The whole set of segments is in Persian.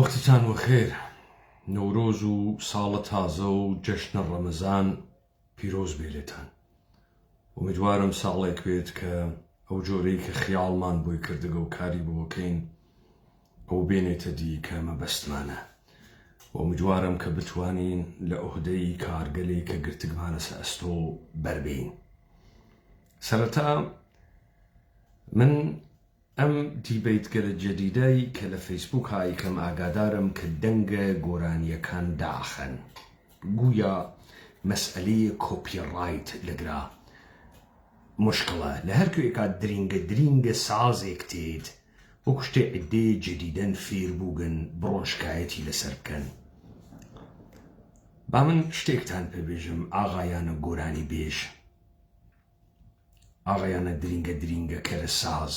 وەختتان وەخێر. نەورۆز و ساڵە تازە و جەشنە ڕەمەزان پیرۆز بێتان. ئومیدوارم ساڵێک بێت کە ئەو جۆرەی کە خیاڵمان بۆی کردگە و کاری بۆکەین ئەو بێنێتە دی کە مەبەستمانە. ئومیدوارم کە بتوانین لە عوهدەی کارگەلێک کە گرتگمانە ئەستۆ بەربین. سەرەتا من ئەم دیبەیتگەرە جەدیدەی کە لە فەیسبووک هایکەم ئاگادارم کە دەنگە گۆرانیەکان داخەن، گویا مەسئلەیە کۆپیڕایت لەگرا مشکڵە لە هەر کوێکا درینگە سازێک تێت وەکو شتێ عدەیە جەدیدەن فێر بووگن بڕۆن شکایەتی لەسەر بکەن. با من شتێکتان پێبێژم ئاغایانە گۆرانی بێژ، ئاغایانە درینگە کەرە ساز.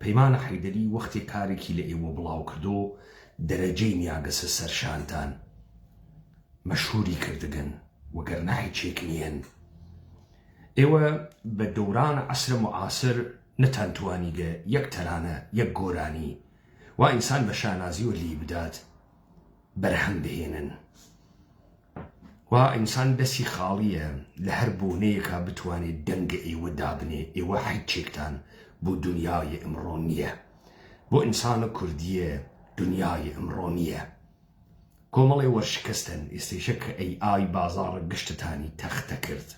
پەیمانە حەیدەری وەختی کارێکی لە ئێوە بڵاو کردو دەرەجەی نیاگەسە سەرشانتان مەشهوری کردگەن وەگەرنە هیچێک نیەن. ئێوە بە دەورانە عەسرە معاسر نەتانتوانیگە یەک تەرانە یەک گۆرانی وا ئینسان بە شانازی و لی بدات بەرهەم بهێنن. وا ئینسان دەستی خاڵیە لە هەر بۆنەیەکا بتوانێت دەنگە ئێوە دابنێ. ئێوە هیچێکتان بۆ دنیای ئەمڕۆ نییە، بۆ ئینسانە کوردیە دنیای ئەمڕۆ نییە. کۆمەڵێ وەرشکەستن ئێستێشە کە ئەی بازاڕە گشتتانی تەختە کرد.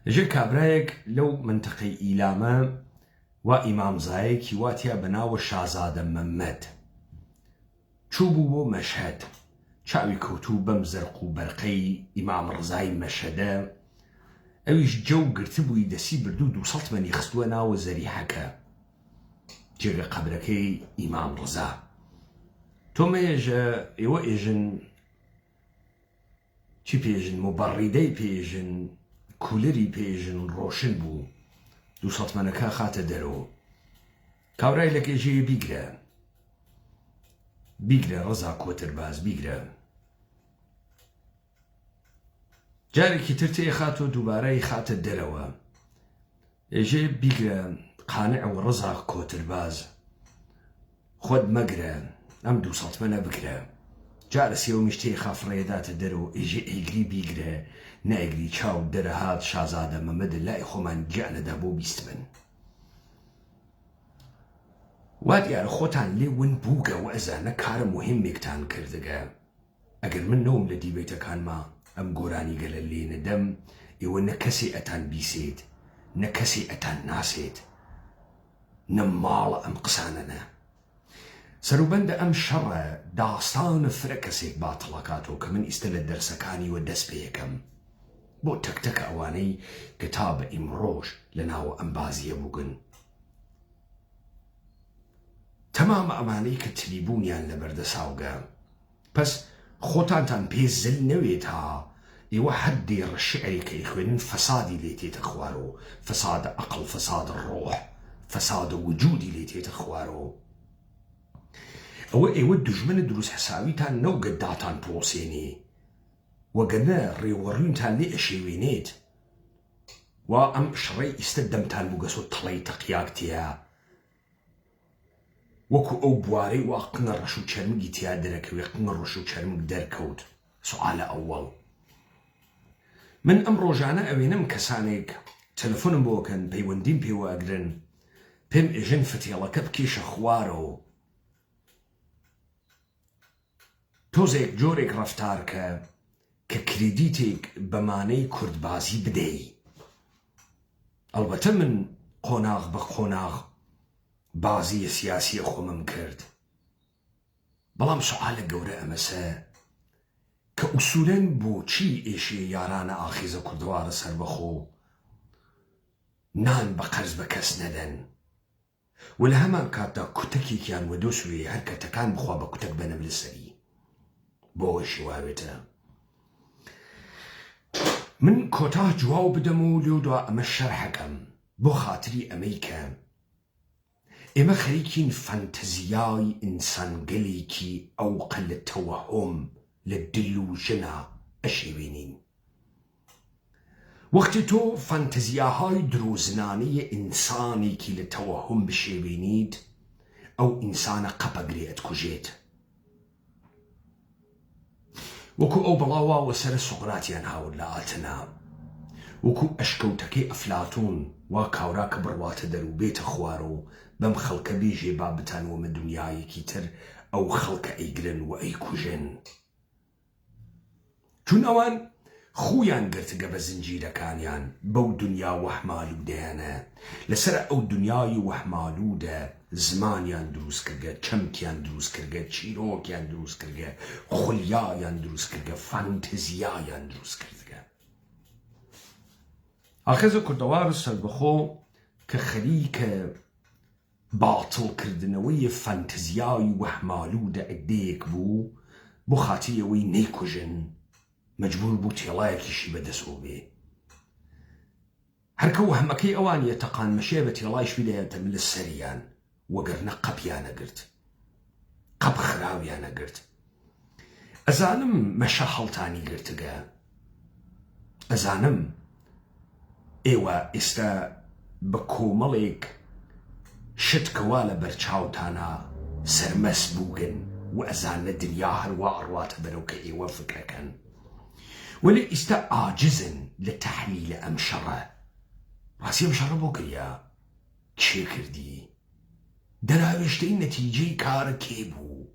لەژێر کابرایەک لەو منتەقەی ئیلامە وا ئیمامزایەکی واتیا بەناوە شازادە مەممەد چوو بوو بۆ مەشهەد، چاوی کەوتوو بەم زەرق و بەرقەی ئیمام ڕزای مەشهەدە. ئەویش جەو گرتبووی دەسی بردوو 200 مەنی خستووە ناوە زەریحەکە جێگە قەبرەکەی ئیمام ڕزا. تۆمەێژە ئێوە ئێژن چی پێژن؟ مبەڕیدەی پێژن، کولەری پێژن، ڕۆشن بوو. 200 مەنەکە خاتە دەرەوە. کاورای لە کێژەیە بیگرە ڕزا کۆترباز بیگرە. جارێکی تر تێ خاتۆ دووبارەی خاتە دەرەوە. ئێژێ بیگرە قانع و ڕزا کۆترباز خۆت مەگرە ئەم 200 مەنە بکرە. جارە سێوەمیش تێ خافڕێداتە دەرەوە. ئێژێ ئەیگری بیگرە نایگری چاو دەرەهات شازادە مەمەدە لای خۆمان گیانەدا بۆ 20 من. وا دیارە خۆتان لێ ون بووگە و ئەزانە کارە مهمێکتان کردگە. ئەگەر من نەوم لە دیبەیتەکانما ئەم گۆرانی گەلە لێ نەدەم ئێوە نە کەسێ ئەتان بیسێت نە کەسێ ئەتان ناسێت نە ماڵە ئەم قسانەنە. سەروبەندە ئەم شەڕە داستانە فرە کەسێک باتڵەکاتەوە کە من ئیستە لە دەرسەکانی وە دەست پێ یەکەم بۆ تەکتەکە ئەوانەی کتابە ئیمڕۆژ لە ناوە ئەم بازیە بووگن. تەمامە ئەمانەی کە تلیبوونیان لە بەردەساوگە. پەس خۆتانتان پێ زل نەوێت ها ئێوە هەر دێڕە شعری کە ئیخوێنن فەسادی لێ تێتە خوارەوە، فەسادە عەقڵ، فەسادە ڕۆح، فەسادە وجودی لێ تێتە خوارەوە. ئەوە ئێوە دوژمنە دروست حساویتان نەوگە داتان پۆسێنێ وەگەنە ڕێوەڕوونتان لێ ئەشێوێنێت. وا ئەم شڕەی ئیستە دەمتان بووگەسۆ تڵەی تەقیاکتیە وەکو ئەو بوارەی وا قنە ڕەش و چەرمگی تیا دەرەکەوێ قنە ڕەش و چەرمگ دەرکەوت. سوالە ئەوەڵ من ئەم ڕۆژانە ئەوێنم کەسانێک تەلەفۆنم بۆکەن پەیوەندیم پێوە ئەگرن پێم ئێژن فتێڵەکە بکێشە خوارەوە. تۆزێک جۆرێک ڕەفتارکە کە کریدیتێک بەمانەی کوردبازی بدەی. ئەلبەتە من قۆناغ بە قۆناغ بازی سیاسی خۆمم کرد، بەڵام سوالە گەورە ئەمەسە کە ئوسوولەن بۆچی ئێشێ یارانە ئاخیزە کوردوارە سەربەخۆ نان بە قەرز بە کەس نەدەن و لە هەمان کاتدا کوتەکێکیان وەدۆسوێ هەر کەتەکان بخوا بە کوتەک بەنەم لەسەری بۆ ئەوەشی واوێتە. من کۆتا جواو بدەم و لێودوا ئەمە شەرحەکەم بۆ خاتری ئەمەی کە ئێمە خەریکین فانتزیای ئینسانگەلێکی ئەوقە لە تەوەهۆم لە دلوژنە ئەشێوێنین. وەختی تۆ فانتزیاهای درۆزنانەی ئینسانێکی لە تەوەهۆم بشێوێنیت ئەو ئینسانە قەپەگرێ ئەتکوژێت، وەکو ئەو بەڵاوە سەر سۆقراتیان هاورد لە ئاتنا، وەکو ئەشکەوتەکەی ئەفلاتون وا کاورا کە بڕواتە دەرو بێتە خوارە و بەم خەڵکە بێژێ با بتانوەمە دنیایەکی تر ئەو خەڵکە ئەیگرن و ئەیکوژن، چون ئەوان خویان گرتگە بە زنجیرەکانیان بەو دنیا وەحمالوودەیانە، لەسەر ئەو دنیای وەحمالوودە زمانیان دروست کردگە، چەمکیان دروست کردگە، چیرۆکیان دروست کردگە، خولیایان دروست کردگە، فانتزیایان دروست کردگە. ئاخێزە کوردەوار سەربەخۆ کە خەریکە باتڵکردنەوەی فانتزیای وەحمالوودە ئەدەیەک بوو بۆ خاتی ئەوەی نەیکوژن مەجبور بوو تێڵایەکیشی بەدەستەوە بێ، هەرکە وەهمەکەی ئەوانیە تەقانمەشێ بە تێڵایش بدەیەتە لە سەریان، وەگەرنە قەپیانە گرت، قەپ خراویانە گرت. ئەزانم مەشە هەڵتانی گرتگە، ئەزانم ئێوە ئێستا بە کۆمەڵێک شتکەوا لە بەرچاوتانە سەرمەس بووگن و ئەزانە دنیا هەروە ئەڕواتە بەرەو کە ئێوە فکرەکەن، وەلی ئێستا ئاجزن لە تەحلیلە ئەم شەڕە. ڕاستی ئەم شەڕە بۆ کردیا؟ کێ کردی؟ دەراوێشتەی نەتیجەی کارە کێ بوو؟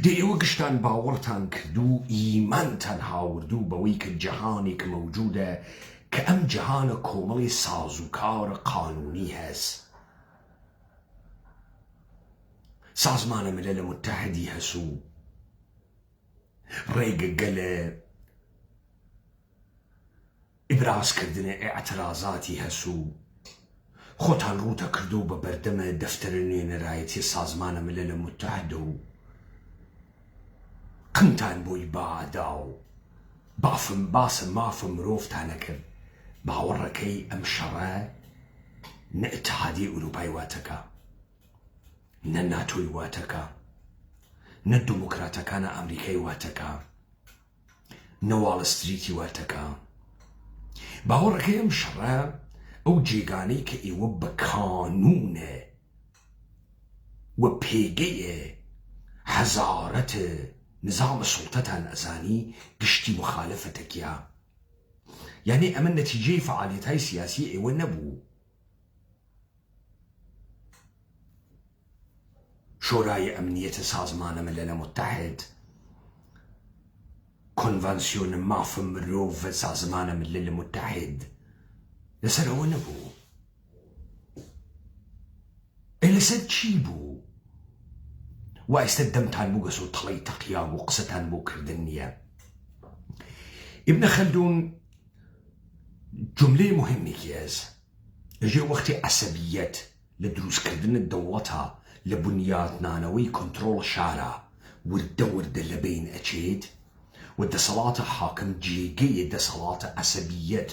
دێ ئێوە گشتان باوەڕتان کرد و ئیمانتان هاوردوو بەوەی کە جەهانێک مەوجودە کە ئەم جەهانە کۆمەڵی سازوکارە قانونی هەست. سازمانە ملەلە متحدی هەسوو، ڕێگەگە لە ئیبرازکردنە ئێعترازاتی هەسوو، خۆتان ڕووتە کردو بە بەردەمە دەفتەرە نوێنەرایەتی سازمانە ملەلە متحدە و قمتان بۆی بادا و باسە مافە مرۆڤتانە کرد. باوەڕەکەی ئەم شەڕە نە ئیتحادیە ئوروپای واتەکە، نە ناتۆی واتەکە، نە دموکراتەکانە ئەمریکای واتەکە، نە واڵستریتی واتەکە. باوەڕەکەی ئەم شەڕە ئەو جێگانەی کە ئێوە بە کانونە و پێگەیە حەزارەتە نظامە سوڵتەتان ئەزانی گشتی مخالەفەتەکیە، یعنی ئەمە نەتیجەی فعالیەتهای سیاسی ئێوە نەبوو. شورای ئەمنیەتە سازمانە ملەلە متحد، کۆنڤانسیۆنە مافە مرۆڤە سازمانە ملەلە متحد لەسەر ئەوە نەبوو. لەسەر چی بوو؟ و ئێستا دەمتان بوو گەسۆ تەڵەی تەقیا بوو، قسەتان بۆ کردن نییە. ئیبنە خەلدون جملەی مهمێکی هەست لەژێ وەختی عەسەبیەت لە دروستکردنە دەوڵەتە لە بنیادنانەوەی کۆنتڕۆڵ شارە وردە وردە لەبین ئەچێت و دەسەڵاتە حاکم جێگەیە دەسەڵاتە عەسەبیەت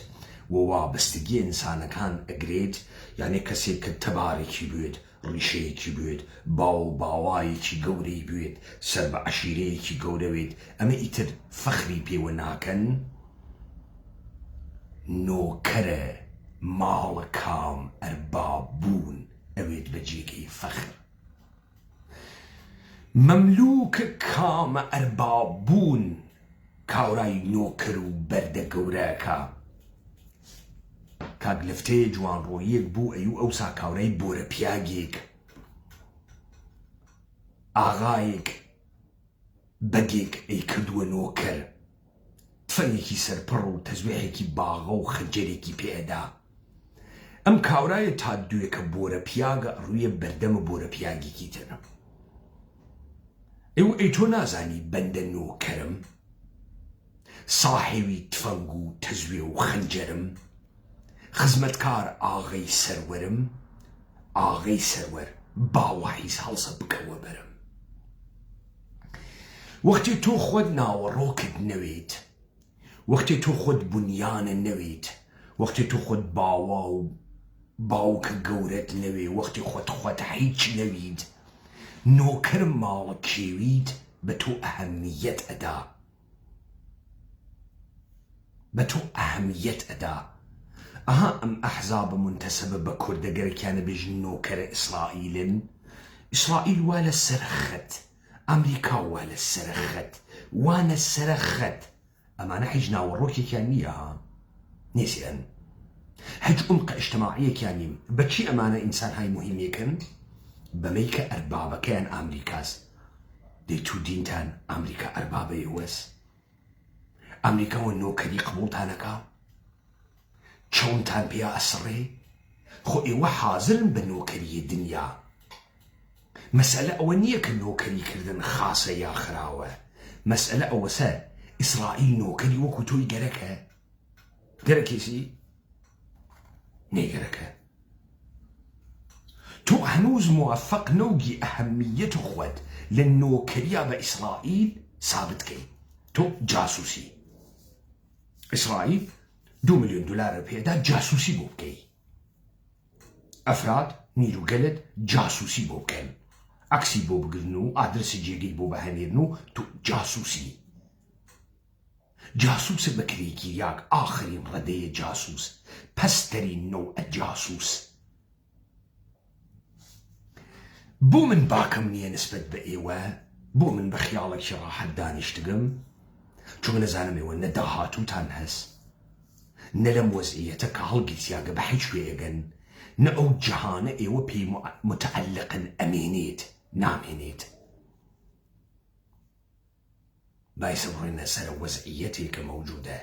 و وابەستگی ئینسانەکان ئەگرێت، یعنی کەسێک کە تەبارێکی بوێت، ڕیشەیەکی بوێت، باو باوایەکی گەورەی بوێت، سەر بە عەشیرەیەکی گەورەوێت، ئەمە ئیتر فەخری پێوە ناکەن، نۆکەرە ماڵە کام ئەرباب بوون ئەوێت بە جێگەی فەخر. مەملووکە کامە ئەرباب بوون کاورای نۆکەر و بەردە گەورەکە. کاک لەفتەیە جوانڕۆیەک بوو ئەیوو ئەوسا کاورای بۆرە پیاگێک، ئاغایەک بەگێک ئەی کردووە نۆکەر، تفەنێکی سەرپڕ و تەزوێحێکی باغە و خەنجەرێکی پێدا. ئەم کاورایە تا دوێکە بۆرە پیاگە ڕوویە بەردەمە بۆرە پیاگێکی ترە. ئێوە ئەی تۆ نازانی بەندە نۆکەرم، ساحێوی تفەنگ و تەزوێ و خەنجەرم، خزمەتکار ئاغەی سەروەرم، ئاغەی سەروەر باوەحیز هەڵسە بکەوە بەرم. وەختی تۆ خۆت ناوەڕۆکت نەوێت، وەختی تۆ خۆت بونیانە نەوێت، وەختی تۆ خۆت باوە و باوکە گەورەت نەوێ، وەختی خۆت هیچ نەوید، نۆکەر ماڵە کێویت بە تۆ ئەهەمیەت ئەدا، بە تۆ ئەهەمیەت ئەدا. ئەها ئەم ئەحزابە منتەسەبە بە کوردەگەرەکیانە بێژن نۆکەرە ئیسرائیلن. ئیسرائیل وا لە سەرخەت، ئەمریکا وا لە سەرخەت، وانە سەرخەت. ئەمانە هیچ ناوەڕۆکێکیان نییە، نیسیان هیچ عمقە ئیجتماعیەکیان نیم. بەچی ئەمانە ئینسانهای مهمیەکەن؟ بەمەی کە ئەربابەکەیان ئامریکاست. دەی تو دینتان ئەمریکا ئەربابە ئێوەس؟ ئەمریکاوە نۆکەری قبوڵتانەکە؟ چۆنتان پێیا ئەسڕێ؟ خۆ ئێوە حازرن بە نۆکەریە دنیا. مەسئلە ئەوە نییە کە نۆکەریکردن خاسە یا خراوە، مەسئلە ئەوەسە ئیسرائیل نۆکەری وەکو تۆی گەرەکە. گەرەکێسی؟ نێگەرەکە. تۆ هەنووز موافق نەوگی ئەهەمیەت خۆت لە نۆکەریە بە ئیسرائیل سابتکەی. تۆ جاسووسی. ئیسرائیل 2 ملیۆن دلار پێدا جاسووسی بۆ بکەی. ئەفراد نیروگەلت جاسووسی بۆ بکەن، عکسی بۆ بگرن و ئادرسی جێگەی بۆ بەهێنێرن و تۆ جاسووسی. جاسووسە بەکرێکی یاک، ئاخرین ڕەدەیە جاسووس، پەستەرین نەوعە جاسووس. بۆ من باکەم نییە نسبەت بە ئێوە، بۆ من بە خیاڵێکی ڕاحەت دانیشتگەم، چون نەزانم ئێوە نە داهاتووتان هەست، نە لەم وەزعیەتە کە هەڵگیرسیاگە بە هیچ شوێیەگەن، نە ئەو جەهانە ئێوە پێی متعەلقن ئەمێنێت نامێنێت. باعث بڕێنە سەرە وەزعیەتێکە مەوجودە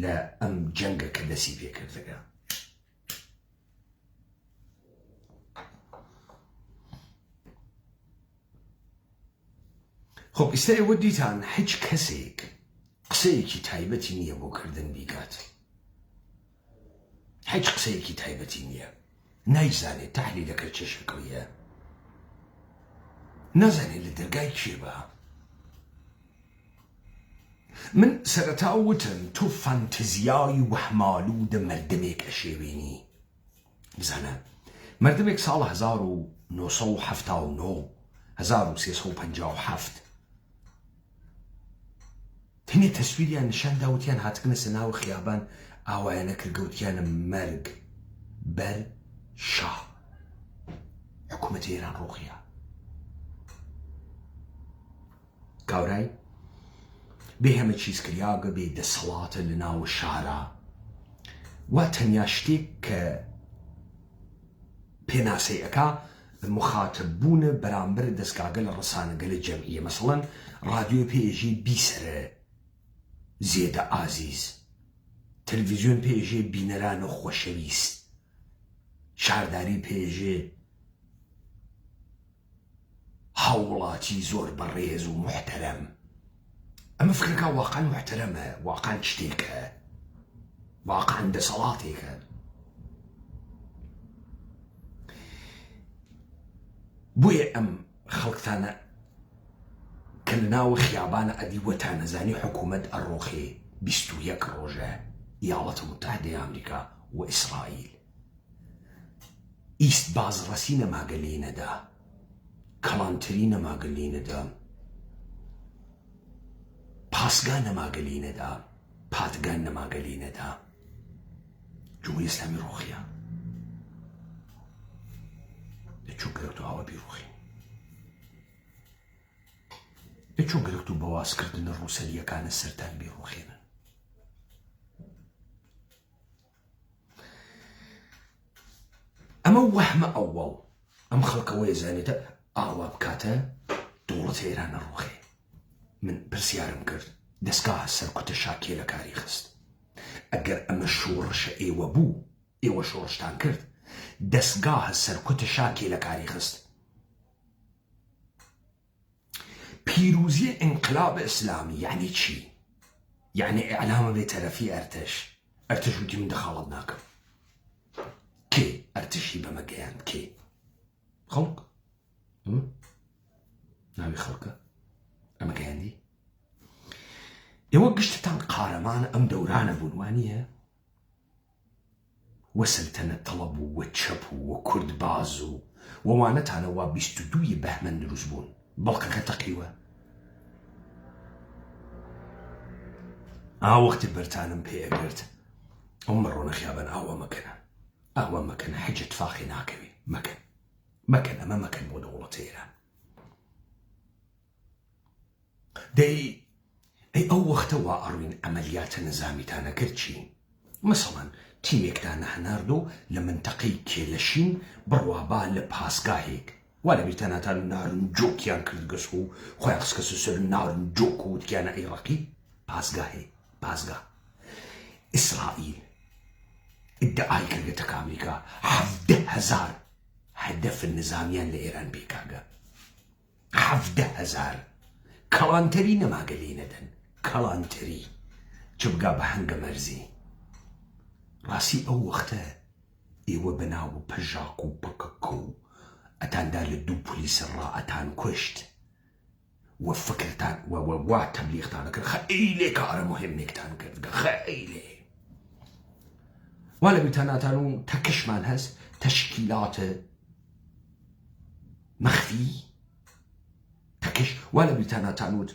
لە ئەم جەنگە کە دەسی پێکردەکە. خۆ ئێستا ئێوە دیتان هیچ کەسێک قسەیەکی تایبەتی نییە بۆ کردن بیکات. هیچ قسەیەکی تایبەتی نییە. نایزانێت تەحلیلەکە چه شکلیە، نازانێت لە دەرگای کێ بە. من سەرەتا وتم تۆ فانتزیای وەحمالوودە مەردمێک ئەشێوێنی. بزانە مەردمێک ساڵ 1979 1357 تەنێ تەسویریان نیشان داوتیان هاتکنە سەناوە خیابان ئاوایانە کردگەوتیانە مەرگ بەر شاه. حکوومەتی ئێران ڕۆخیە. کاورای بێ هەمە چیز کریاگە بێ دەسەڵاتە لە ناو شارە، وا تەنیا شتێک کە پێناسەیەکە مخاتببوونە بەرامبەر دەستگاگە لە ڕسانەگە لە جەمعیە. مەسەڵەن ڕادیۆ پێژێ بیسەرە زێدە ئازیز، تەلڤیزیۆن پێژێ بینەرانە خۆشەویست، شارداری پێژێ هاوڵاتی زۆر بەڕێز و محتەرەم. ئەمە فکرەکە واقعاً محتەرەمە، واقعاً شتێکە، واقعاً دەسەڵاتێکە. بۆیە ئەم خەڵکتانە کە لە ناوە خیابانە ئەدی وەتان نەزانی حکوومەت ئەڕۆخێ 21 ڕۆژە ئیاڵەتە متحدەی ئەمریکا و ئیسرائیل. ئیست بازڕەسی نەماگە لێ نەدا، کەڵانتری نەماگە لێ نەدا، پاسگا نەماگە لێ نەدا، پادگان نەماگە لێ نەدا. جمهوری ئیسلامی ڕۆخیە چۆن گەرەکتو ئاوە بیڕۆخی، چۆن گەرەکتو بەوازکردنە ڕووسەریەکانە سەرتان بیڕۆخێنن. ئەمە وەحمە ئەوڵ ئەم خەڵکەوە ێزانێتە ئاوا بکاتە دەوڵەتە ئێران نەڕۆخێ. من پرسیارم کرد دەستگا سەرکوتە شاکێ لە کاری خست. ئەگەر ئەمە شۆڕشە ئێوە بوو، ئێوە شۆڕشتان کرد، دەستگاهە سەرکوتە شاکێ لە کاری خست. پیرۆزیە ئینقلاب ئیسلامی یعنی چی؟ یعنی ئیعلامە بێتەرەفی ئەرتش. ئەرتش وتی من دەخاڵەت ناکەم. کێ ئەرتشی بەمە گەیاند؟ کێ؟ خەڵک؟ ناوی خەڵکە؟ ئەمە گەیاندی؟ ئێوە گشتتان قارەمانە ئەم دەورانە بوون وانییە؟ وە سەلتەنەت تەڵەب و وە چەپ و وە کوردباز و وەوانەتانەوە 22 بەهمەن دروست بوون. بەڵقەکە تەقیوە. وەختی بەرتانم پێ ئەگرت ئەو مەڕۆنە خیابەن ئاوە مەکەنە. ئاوە مەکەنە حەجە تفاقی ناکەوی. مەکەن ئەمە مەکەن بۆ دەوڵەتە ئێران. ئەی ئەو وەختە وا ئەڕوین ئەمەلیاتە نەزامیتانە کرد چی؟ مەسەڵەن تیمێکتان هەناردۆ لە منتەقەی کێلەشین بڕوابا لە پاسگاهێک وا لە بیرتاناتان نارنجۆکیان کرد گەس و خۆیان خسکەسە سەر نارنجۆک و وتیانە ئەیڕەقی پاسگاه. ئیسرائیل ئیدعای کردێتە ئەمریکا 17,000 هەدەف نظامیان لە ئێران پێکاگە. 17,000 کەڵانتەری نەماگەلێ نەدەن. کەڵانتەری چ بگا بە هەنگە مەرزی. ڕاستی ئەو وەختە ئێوە بەناو پەژاق و پەکەکە و ئەتاندا لە 2 پلیسە ڕائەتان کوشت وە فکرتان وا تەبلیغتانە کرد. خەیلێ کارە مهمێکتان کرد. خەیلێ وا لە بیرتاناتان و تەکشمان هەست تەشکیلاتە مەخفی تەکش وا لە بیرتاناتان وت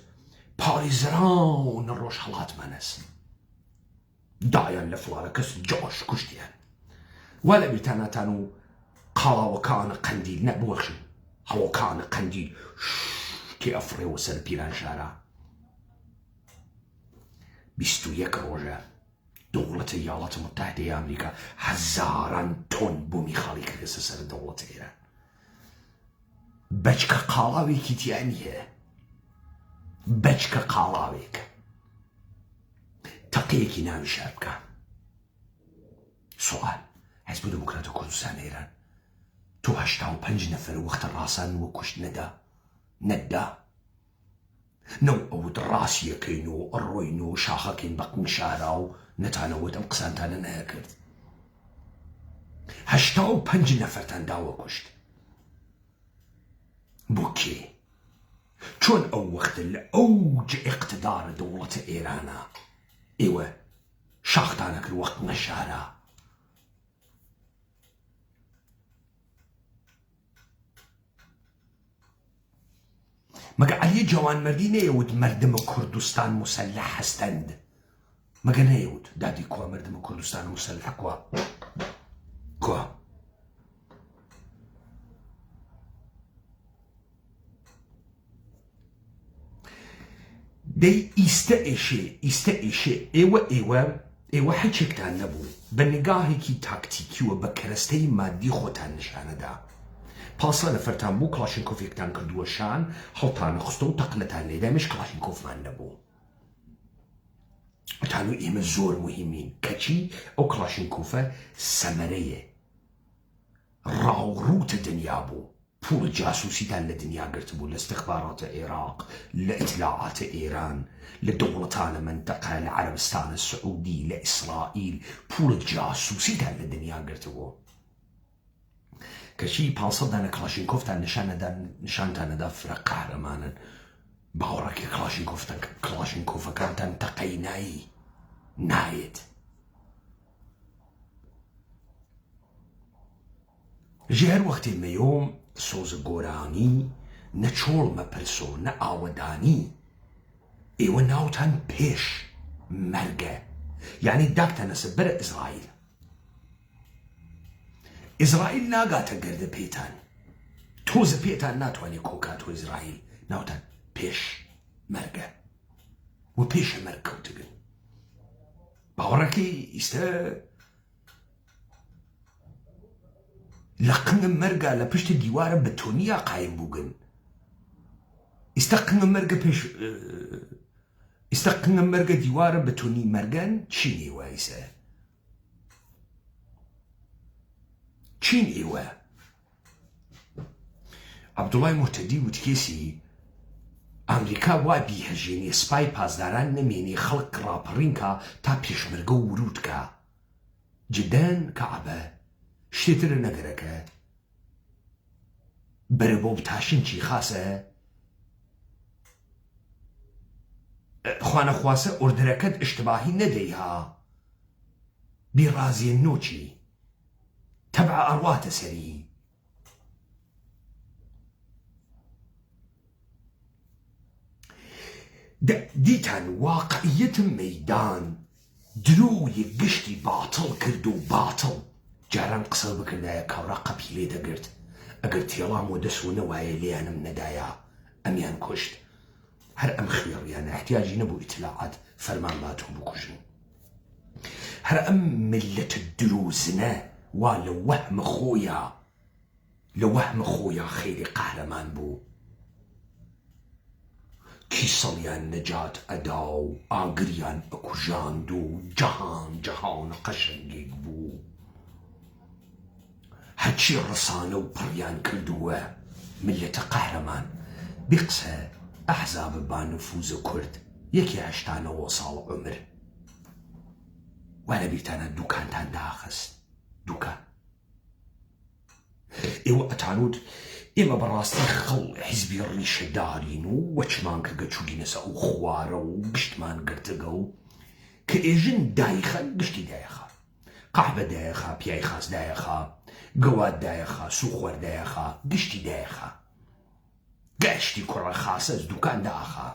پارێزراونە ڕۆژ هەڵاتمان هەست دایان لە فڵانە کەس جۆش کوشتیان. وا لە بیرتاناتان و قاڵاوەکانە قەندیل نەبوەخشن هەڵۆکانە قەندیل تێ ئەفڕێەوە سەر پیران شارە. 21 ڕۆژە دەوڵەتە یاڵاتە متحدەی ئەمریکا 1000 تۆن بۆمی خاڵی کردێسە سەر دەوڵەتە ئێران. بەچکە قاڵاوێکی تیانی هەیە. بەچکە قاڵاوێک تەقەیەکی ناوی شار بکە. سوال حیزب دموکراتە کوردستان ئێران تۆ 85 نەفەر وەختە ڕاستان وە کوشت نەدا نەو ئەوت ڕاستیەکەین و ئەڕۆین و شاخەکەین بە قنگشارا و نەتانەوەت ئەم قسانتانە نەکرد. 85 نەفەرتان داوە کوشت. بۆ کێ؟ چۆن ئەو وەختە لە ئەوج ئیقتدارە دەوڵەتە ئێرانە ئێوە شاختانە کرد وەخت نەشارە. مەگە عەلیە جوانمەردی نەیەوت مەردمە کوردستان مسەلح هەستەند؟ مەگە نەیەوت دادی کوا مەردمە کوردستان مسەلح کوا؟ دەی ئیستە ئێشێ ئێوە هیچێکتان نەبوو بە نگاهێکی تاکتیکیوە بە کەرەستەی مادی خۆتان نیشانەدا. پاسە نەفەرتان بوو کلاشینکۆفێکتان کردووە شان هەڵتانە خستە و تەقلەتان لێدا مش کلاشینکۆفمان نەبوو. ئەتان و ئێمە زۆر مهمین کەچی ئەو کلاشینکۆفە سەمەرەیە ڕاوڕوتە دنیا بوو. پوڵ جاسوسیتان لە دنیا گرت بوو لە استخباراتە عێراق لە ئیتلاعاتە ئێران لە دەوڵەتانە منتەقە لە عەرەبستانە سعودی لە ئیسرائیل پوڵ جاسوسیتان لە دنیا گرت بوو. کەچی 500 دانە کلاشینکۆفتان نیشانتانەدا فرە قارەمانن. باوەڕێکی کلاشینکۆفەکانتان تەقەی نایێت. ژێ هەر وەختێ مەیۆم سۆزە گۆرانی نە چۆڵمە پرسۆ نە ئاوەدانی ئێوە ناوتان پێش مەرگە یعنی داکتەنەسە بەرە ئیزرائیل. ئیزرائیل ناگاتە گەردە پێتان تۆزە پێتان ناتوانێت کۆکاتۆ ئیزرائیل ناوتان پێش مەرگە و پێشە مەرگ کەوتگن. باوەڕەکەی ئیستە لە قنگە مەرگە لە پشتە دیوارە بەتۆنیا قایم بووگن. ئیستا قنگە مەرگە دیوارە بەتۆنی مەرگەن چی نێوایسە؟ چین ئێوە عەبدوڵای مۆتەدی وتکێسی ئەمریکا وا بیهەژێنێ سپای پاسداران نەمێنێ خەڵک ڕاپەڕینکە تا پێشمەرگە و ورودکە جدەن کەعبە شتێترە نەگەرەکە بەرە بۆ بتاشن چی خاسە خوانەخواسە ئۆردەرەکەت ئشتباهی نەدەی ها بیڕازیە نۆچی تەبع ئەڕواتە سەری دیتان واقعیەتم مەیدان درۆیە گشتی باتڵ کرد و باتڵ جاران قسە بکردایە کاوڕا قەپی لێ دەگرت ئەگەر تێڵام و دەست و نەوایە لێیانم نەدایە ئەمیان کوشت هەر ئەم خێڕیانە احتیاجی نەبوو ئیتلاعات فەرمان باتۆ بکوژن هەر ئەم ملەتە درۆزنە وا لە وەهمە خۆیە خێری قەهرەمان بوو کیسەڵیان نەجات ئەدا و ئاگریان ئەکوژاند و جەهانە قەشەنگێک بوو هەرچی ڕسانە و پڕیان کردووە ملەتە قەهرەمان بقسە ئەحزاب با نفوزە کورد یەکی 89 ساڵ عمر وا لە بیرتانە دوکانتان داخست دوکان ئێوە ئەتانوت ئێمە بەڕاستی خەڵ حیزبی ڕیشەدارین و وەچمان کردگە چوگینەسە ئەو خوارە و گشتمان گرتگە و کە ئێژن دایخە گشتی دایخە قەحبە دایخە پیای خاس دایخە گەوات دایخە سوخوەر دایخە گشتی دایخە گەشتی کوڕە خاسەز دوکان داخە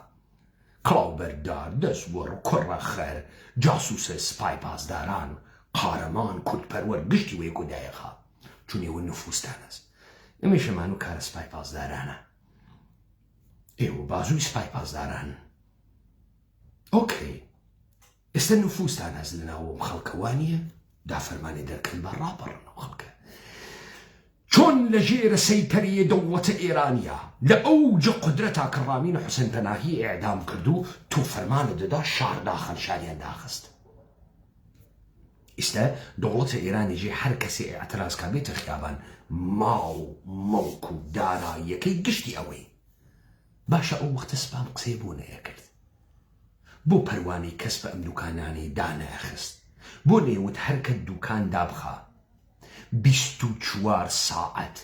کڵاوبەردار دەستوەڕ کوڕە خەر جاسوسە سپای پاسداران قارەمان کورتپەروەر گشتی وەیەک و دایخە چون ئێوە نفوستانەس ئەمێشەمان و کارە سپای پاسدارانە ئێوە بازووی سپای پاسداران ئۆکەی ئێستا نفوستان هەست لەناوەم خەڵکەوانیە دافەرمانی دەرکەن بە ڕاپەڕنەوە خەڵکە چۆن لە ژێرە سەیتەریە دەوڵەتە ئێرانیە لە ئەوجە قودرەتا کڕامین و حوسێن پەناهی ئێعدام کردو تو فەرمانە دەدا شار داخەن شاریان داخست ئێستا دەوڵەتە ئێرانیژێ هەر کەسێ ئەعتراز کا بێتە خیابان ماڵ مەڵک و داراییەکەی گشتی ئەوەی باشە ئەو وەختە سپام قسەی بۆ نەیەکرد بۆ پەروانەی کەس بە ئەم دوکانانەی دانەخست بۆ نێوت هەرکە دوکان دابخە 24 ساعەت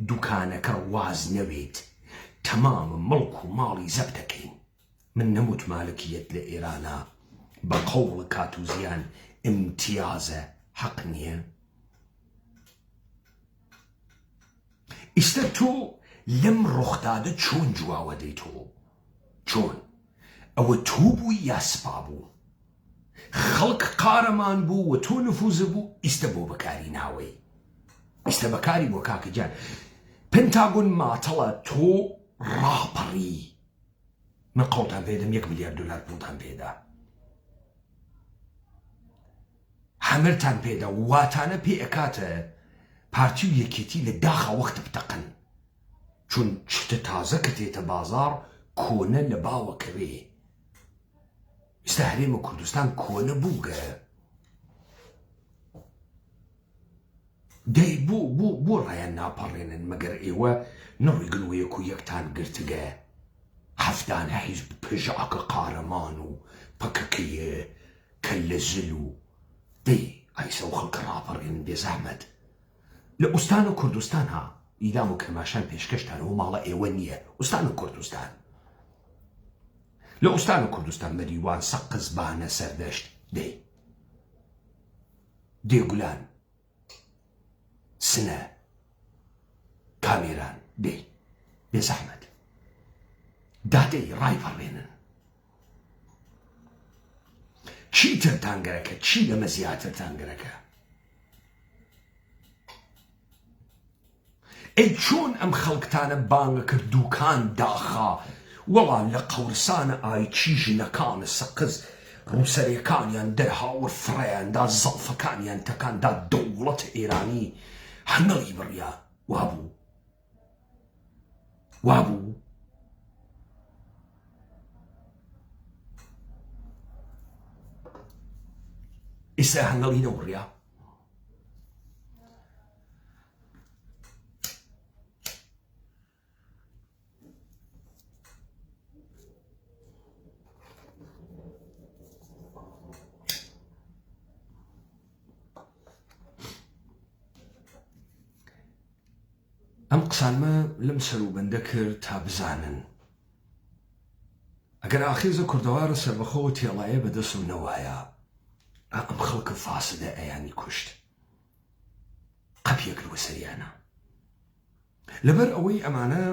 دوکانەکە واز نەوێت تەمامە مەڵک و ماڵی زەب دەکەین من نەموت مالکیەت لە ئێرانە بە قەوڵ کاتوزیان امتیازە حەق نییە ئێستا تۆ لەم ڕۆخدادە چۆن جواوە دەیتۆ چۆن ئەوە تۆ بووی یا سپا بوو خەڵک قارەمان بوو و تۆ نفوزە بوو ئێستا بۆ بەکاری ناوەی ئێستا بەکاری بۆ کاکە جان پنتاگۆن ماتەڵە تۆ ڕاپەڕی من قەوتان پێدەم 1 ملیارد دلار پوڵتان پێدا هەمرتان پێدا واتانە پێ ئەکاتە پارتی و یەکێتی لە داخە وەختە بتەقن چون شتە تازە کە تێتە بازار کۆنە لە باوەکەوێ ئێستا هەرێمە کوردستان کۆنە بووگە دەی بۆ ڕایان ناپەڕێنن مەگەر ئێوە نەڕوویگن و یەک و یەکتان گرتگە هەفتانە حیزب پژاکە قارەمان و پەکەکەیە کە لە زل و دەی ئایسە و خەڵکە ڕاپەڕێنن بێزەحمەت لە ئوستان و کوردستان ها ئیدام و کرماشان پێشکەشتان و ماڵە ئێوە نییە ئوستان و کوردستان لە ئوستان و کوردستان مەریوان سەقز بانە سەردەشت دەی دێگولان سنە کامێران دەی بێزەحمەت دادەی ڕایپەڕێنن چی ترتانگەرەکە چی لەمە زیاترتانگەرەکە ئەی چۆن ئەم خەڵکتانە بانگە کرد دوکان داخا وەڵا لە قەورسانە ئایچی ژنەکانە سەقز ڕووسەرەکانیان دەرهاور فڕیاندا زەڵفەکانیان تەکاندا دەوڵەت ئێرانی هەنگەڵی بڕیا وابوو ئێستا هەنگەڵی نەوڕیا ئەم قسانمە لەم سەروبەندە کرد تا بزانن ئەگەر ئاخیزە کوردەوارە سەربەخۆوە تێڵایە بەدەست و نەوایە ئەم خەڵکە فاسدە ئەیانی کوشت قەپیەکرد وە سەریانە لەبەر ئەوەی ئەمانە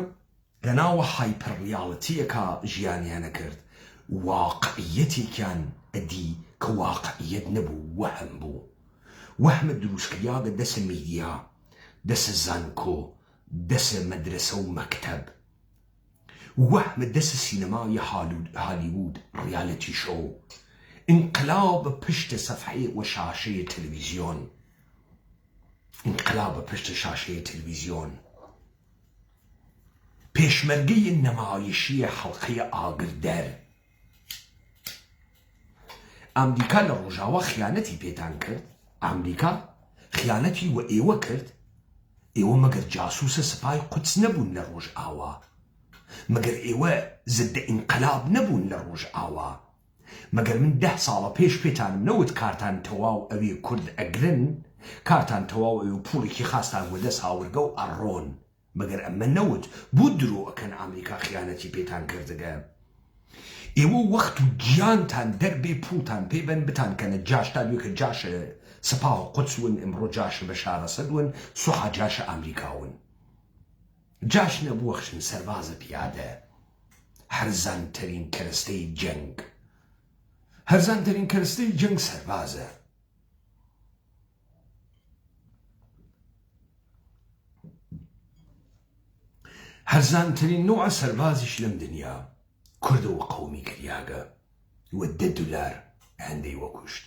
لەناوە هایپەر ریاڵەتیەکە ژیانیانە کرد واقعیەتێکیان ئەدی کە واقعیەت نەبوو وەهم بوو وەهمە دروستکریا بە دەسە میدیا دەسە زانکۆ دەسە مەدرسە و مەکتەب وەهمە دەسە سینەمای هالیوود ڕیالەتی شۆ انقلاب پشت صفحه و شاشەی تەلەڤیزیۆن انقلاب پشت شاشەی تەلەڤیزیۆن پێشمەرگەی نەمایشی حەڵقەی ئاگردەر ئەمریکا لە ڕۆژاوە خیانەتی پێتان کرد ئەمریکا خیانەتی وە ئێوە کرد ئێوە مەگەر جاسوسە سپای قودس نەبوون لە ڕۆژ ئاوا مەگەر ئێوە زدە ئینقلاب نەبوون لە ڕۆژ ئاوا مەگەر من 10 ساڵە پێش پێتانم نەوت کارتان تەواو ئەوێ کورد ئەگرن کارتان تەواو ئەوێ پوڵێکی خاستان وە دەست هاوردە و ئەڕۆن مەگەر ئەمە نەوت بۆ درۆ ئەکەن ئەمریکا خیانەتی پێتان کردگە ئێوە وەخت و گیانتان دەربێ پوڵتان پێبەن بتانکەنە جاش تا دوێ کە جاشە سپاه قودسون ئەمڕۆ جاشە بەشار ئەسەدون سوحا جاشە ئەمریکاون جاش نەبووە خشن سەربازە پیادە هەرزانترین کەرەستەی جەنگ هەرزانترین کەرەستەی جەنگ سەربازە هەرزانترین نوعە سەربازیش لەم دنیا کوردە و قەومی کریاگە وە $10 هەندەی وەکوشت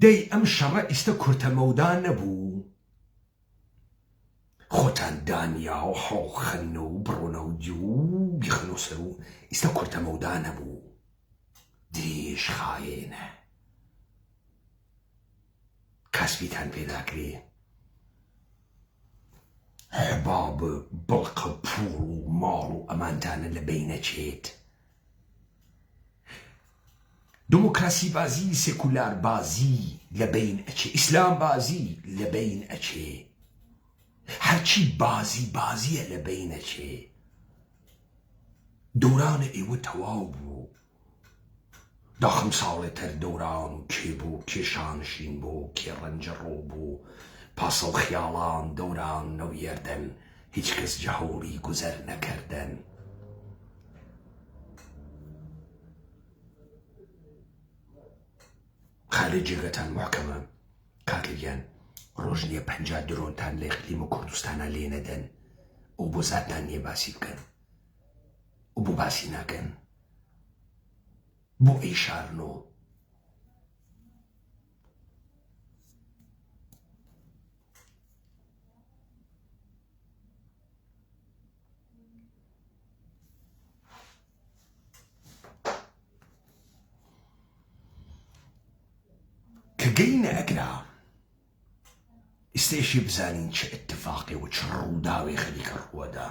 دەی ئەم شەڕە ئیستە کورتەمەودا نەبوو خۆتان دانیا و هەڵخەن و بڕۆنە و دی و بیخن و سەر و ئیستە کورتەمەودا نەبوو درێژ خایێنە کەسبیتان پێداکرێ حباب بڵقە پوڵ و ماڵ و ئەمانتانە لە بینەچێت دموکراسی بازی سێکولار بازی لە بین ئەچێ ئیسلام بازی لە بین ئەچێ هەرچی بازیە لە بین ئەچێ دەورانە ئێوە تەواو بوو داخم ساڵێتەر دەوران و کێ بوو کێشانشین بوو کێ ڕەنجەڕۆ بوو پاسە و خیاڵان دەوران نەویێردن هیچ کەس جەهۆڵی گوزەر نەکردن خالێ جێگەتان محکەمە کاکەگیان ڕۆژ نییە 50 درۆنتان لە ئیقلیم و کوردستانە لێ نەدەن و بۆ زاتان نییە باسی بکەن و بۆ باسی ناکەن بۆ ئەیشارنۆ کە گەینە ئەگرا ئێستێشی بزانین چه ئەتفاقی و چ ڕووداوی خەریکە ڕووەدا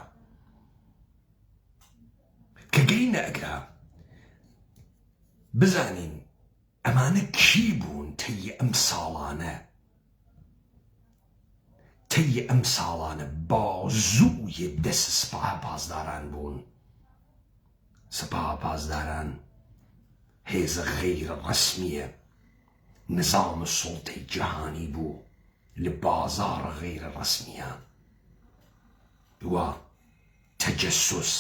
کە گەینە ئەگرا بزانین ئەمانە کی بوون تەی ئەم ساڵانە بازوویە دەست سپاه پاسداران بوون سپاه پاسداران هێزە غەیرە ڕەسمیە نظام سڵتەی جەهانی بوو لە بازاڕە غەیرە ڕەسمیە وە تەجەسوس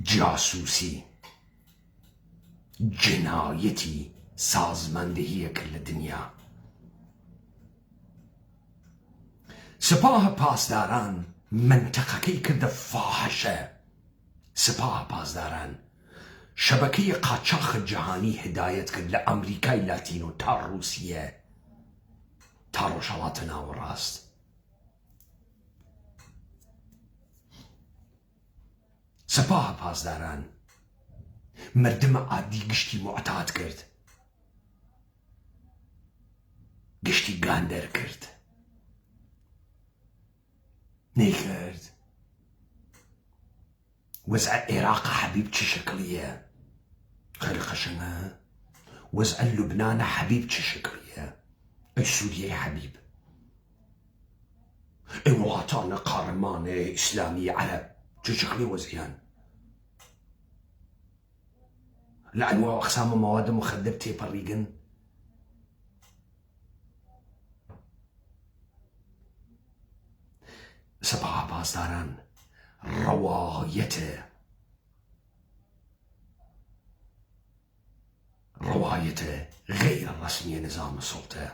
جاسووسی جنایەتی سازماندەهیە کرد لە دنیا سپاه پاسداران منتەقەکەی کردە فاحشە سپاه پاسداران شەبەکەی قاچاخە جەهانی هدایەت کرد لە ئەمریکای لاتینۆ تا ڕووسیە تا ڕۆژهەڵاتە ناوەڕاست سپاه پاسداران مردمە ئادی گشتی معتاد کرد گشتی گاندەر کرد نەیکرد وەزعە عێراق حەبیب چ شەکڵیە خەری قەشەنگە وەزعە لوبنانە حەبیب چ شکلیە؟ ئەی سووریەی حەبیب، ئەی وڵاتانە قارەمانە ئیسلامی عەرەب چ شکلی وەزعیان؟ لە ئەنواع و ئەقسامە مەوادە مخەدەر تێپەڕیگن. سەباها پاسداران ڕەوایەتە غەیرە ڕەسمیە نظامە سوڵتە.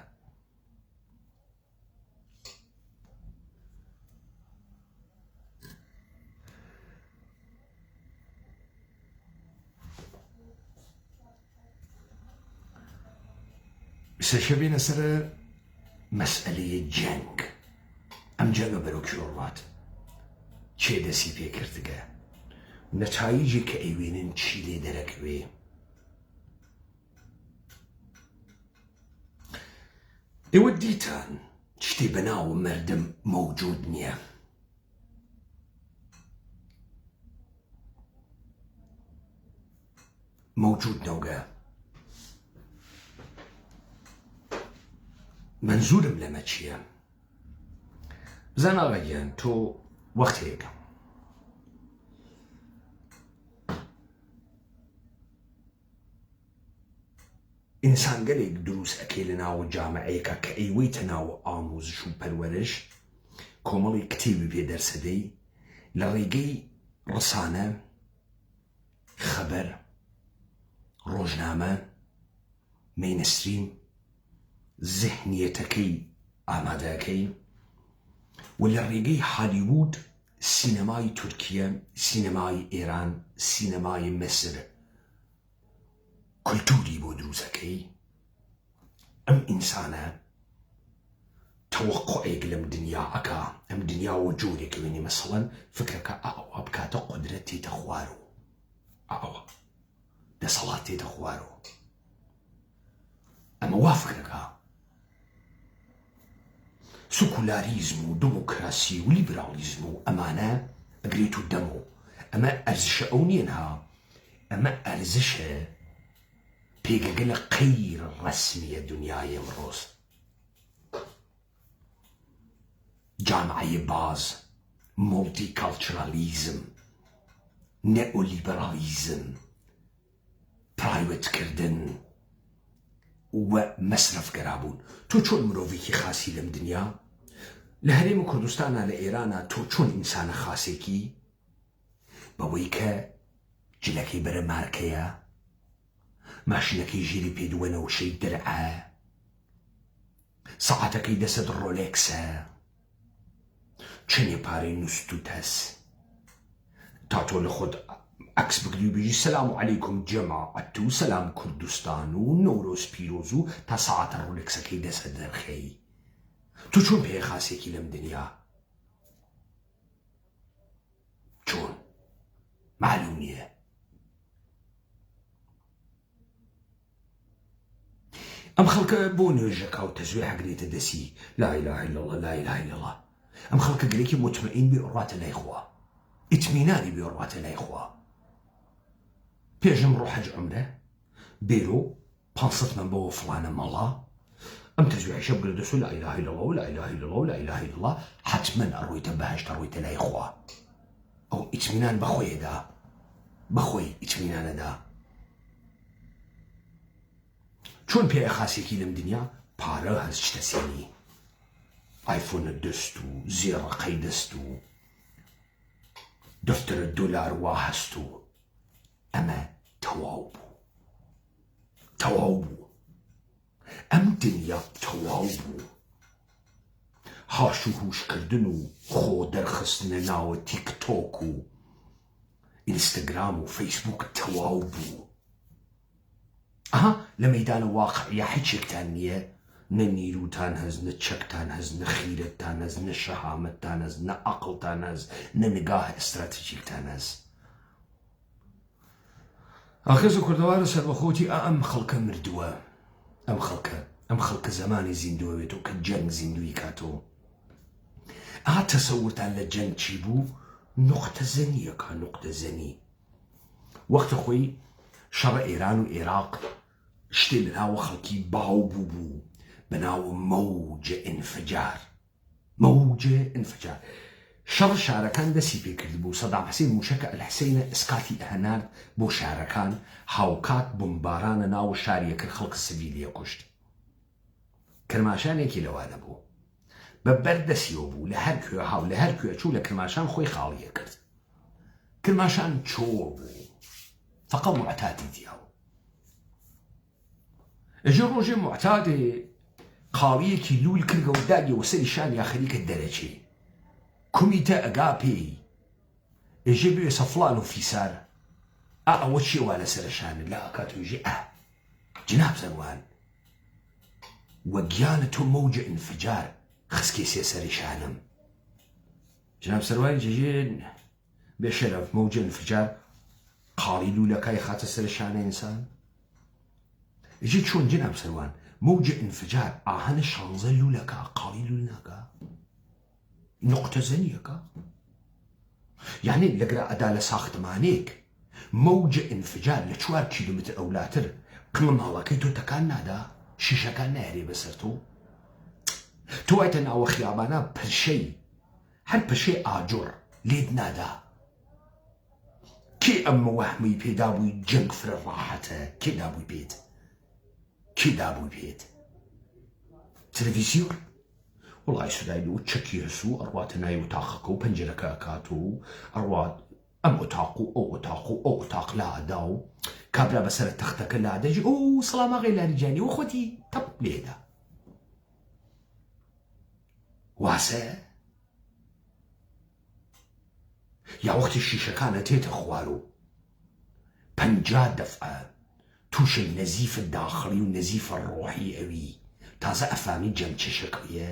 سەرشە بێنە سەر مەسئلەیە جەنگ. ئەم جەنگە بەرەو کێڕات چێ دەسی پێکردگە، نەتایجی کە ئەیوێنن چی لێ دەرەکەوێ. ئێوە دیتان شتی بەناو مەردم مەوجود نییە. مەوجود نەوگە. منزورم لەمە چییە؟ بزان ئاغاگیان تۆ وەختێکە ئینسان گەلێک دروست ئەکەی لە ناوە جامعەیەکە کە ئەیوەیتە ناوە ئامۆزش و پەروەرش، کۆمەڵی کتێبی پێدەرسەدەی لە ڕێگەی ڕسانە، خەبەر، ڕۆژنامە، مەینستریم، زیحنیەتەکەی ئامادەکەی، و لە ڕێگەی هالیوود، سینەمای تورکیە، سینەمای ئێران، سینەمای مسر کولتوری بۆ دروستەکەی. ئەم ئینسانە تەوەقعێک لەم دنیا ئەکا، ئەم دنیاوە جۆرێک وێنی مەسەڵەن فکرەکە ئەوە بکاتە قودرەت تێتە خوار و ئەوە دەسەڵات تێتە خوار و ئەمە وا فکرەکە. سکولاریزم و دموکراسی و لیبرالیزم و ئەمانە ئەگرێت و دەم و ئەمە ئەرزشە ئەو نیەنها، ئەمە ئەرزشە پێگەگە لە قەیر ڕەسمیە دنیای ئەمڕۆز. جامعەی باز، مولتیکالچرالیزم، نێئۆلیبرالیزم، پرایڤەتکردن و مەسرەفگەرابوون. تۆ چۆن مرۆڤێکی خاسی لەم دنیا؟ لە هەرێمی کوردستانە لە ئێرانە تۆ چۆن ئینسانە خاسێکی؟ بەوەی کە جلەکەی بەرە مارکەیە، ماشینەکەی ژیری پێدووەنەوشەی دەرعە، سەعاتەکەی دەسەد ڕۆلێکسە، چەندێ پارەی نووست و تەس، تا تۆ لە خۆت عکس بگری و بێژی سەلام عەلەیکم جەماعەت و سەلام کوردستان و نەورۆز پیرۆز و تا سەعاتە ڕۆلێکسەکەی دەسەد دەرخەی. تۆ چۆن پێیە خاسێکی لەم دنیا؟ چۆن؟ معلوم نییە. ئەم خەڵکە بۆ نوێژەکە و تەزوێ هەگرێتە دەسی لا ئیلاهە ئیلا الله لا ئیلاهە ئیلا الله. ئەم خەڵکە گرێکی مطمئین بێ ڕاتە لای خوا، ئیتمینانی بێ ڕاتە لای خوا. پێشم ڕۆ حەج عومرە بێرۆ 500 من بۆ فڵانە مەڵا، ئەم تەزوێعیشە بگرە دەسۆ لا ئیلاهە ئیلا الله و لا ئیلاهە ئیلا الله و لا ئیلاهە ئیلا الله، حتمەن ئەڕۆیتە بەهەشت، ئەڕۆیتە لای خوا. ئەو ئیتمینان بەخۆیەدا، بەخۆی ئیتمینانەدا. چۆن پێیە خاسێکی لەم دنیا؟ پارە هەز شتەسێنی، ئایفۆنە دەست و زێڕەقەی دەست و دەفتەرە دۆلار وا هەست و ئەمە تەواو بوو. تەواو بوو. ئەم دنیا تەواو بوو. هاش و هوشکردن و خۆ دەرخستنە ناوە تیکتۆک و ئینستاگرام و فەیسبووک تەواو بوو. ئەها لە مەیدانە واقعیە هیچێکتان نییە، نە نیروتان هەز، نە چەکتان هەز، نە خیرەتتان هەز، نە شەهامەتتان هەز، نە عەقڵتان هەز، نە نگاه ئەستراتیجیکتان هەز. ئاخێزە کوردەوارە سەربەخۆتی ئەم خەڵکە مردووە. ئەم خەڵکە زەمانی زیندووە بێتەوە کە جەنگ زیندوی کاتەوە. ئەها تەسەورتان لە جەنگ چی بوو؟ نوقتە زەنیەکە، نوقتە زەنی. وەختە خۆی شەڕە ئێران و عێراق شتێ لەناوە خەڵکی باو بوو بەناو مەوجە ئینفجار. مەوجە ئینفجار. شەڕ شارەکان دەستی پێکرد بوو. سەدام حوسێن موشەکە ئەلحسەینە ئسکاتی ئەهەنارد بۆ شارەکان، هاوکات بمبارانە ناو شاریە کرد، خەڵک سڤیلیە کوشت. کرماشانێکی لەوانە بوو بە بەردەسیەوە بوو، لە هەر کوێ هاو لە هەر کوێ چوو لە کرماشان خۆی خاڵیە کرد. کرماشان چۆ بوو، فەقە معتادی دیاو. ئەژێ ڕۆژێ معتادێ قاڵیەکی لول کردەوە و داگیەوە سەری شانیا خەریکە دەرەچێ. کومیتە ئەگا پێی ئێژێ بوێ سەفڵان و فیسار ئەوە چێوا لەسەر شانت لا ئەکاتۆژێ جناب سەروان وەگیانە تۆ مەوجە ئینفجار خسکێ سێ سەری شانم. جناب سەروانی جێژێن بێشەرەف مەوجە ئینفجار قاڵی لولەکای خاتە سەر شانە ئینسان. ئێژێ چۆن جناب سەروان مەوجە ئینفجار ئاهەنە 16 لولەکە قاڵی لول ناکە نقطە زەنیەکە. یعنی لەگرا ئەدا لە ساختمانێک مەوجە ئینفجار لە 4 کیلومتر ئەولاتر قڵم هەڵەکەی تۆ تەکان نادا، شیشەکان نایرێ بەسەر تۆ وایتە ناوە خیابانە پرشەی هەر پرشەی ئاجۆر لێت نادا. کێ ئەمە وەهمی پێدا بووی جەنگ فرە ڕاحەتە؟ کێ دابووی پێت؟ کێ دابووی پێت؟ تەلەڤیزیۆن وڵای سودای و چەکی هەسوو ئەڕواتە ناوی ئۆتاقەکە و پەنجەرەکە ئەکات و ئەڕوات ئەم ئۆتاق و ئەو ئۆتاق و ئەو ئۆتاق لادا و کابرا بەسەر تەختەکە لادەژی ئەو سەڵام ئاغای لاریجانی و خۆتی تەپ لێدا. واسە یا وەختی شیشەکانە تێتە خوار و 50 دەفعە تووشە نەزیفە داخڵی و نەزیفە ڕۆحی ئەوی تازە ئەفامی جەم چێشەکەیە.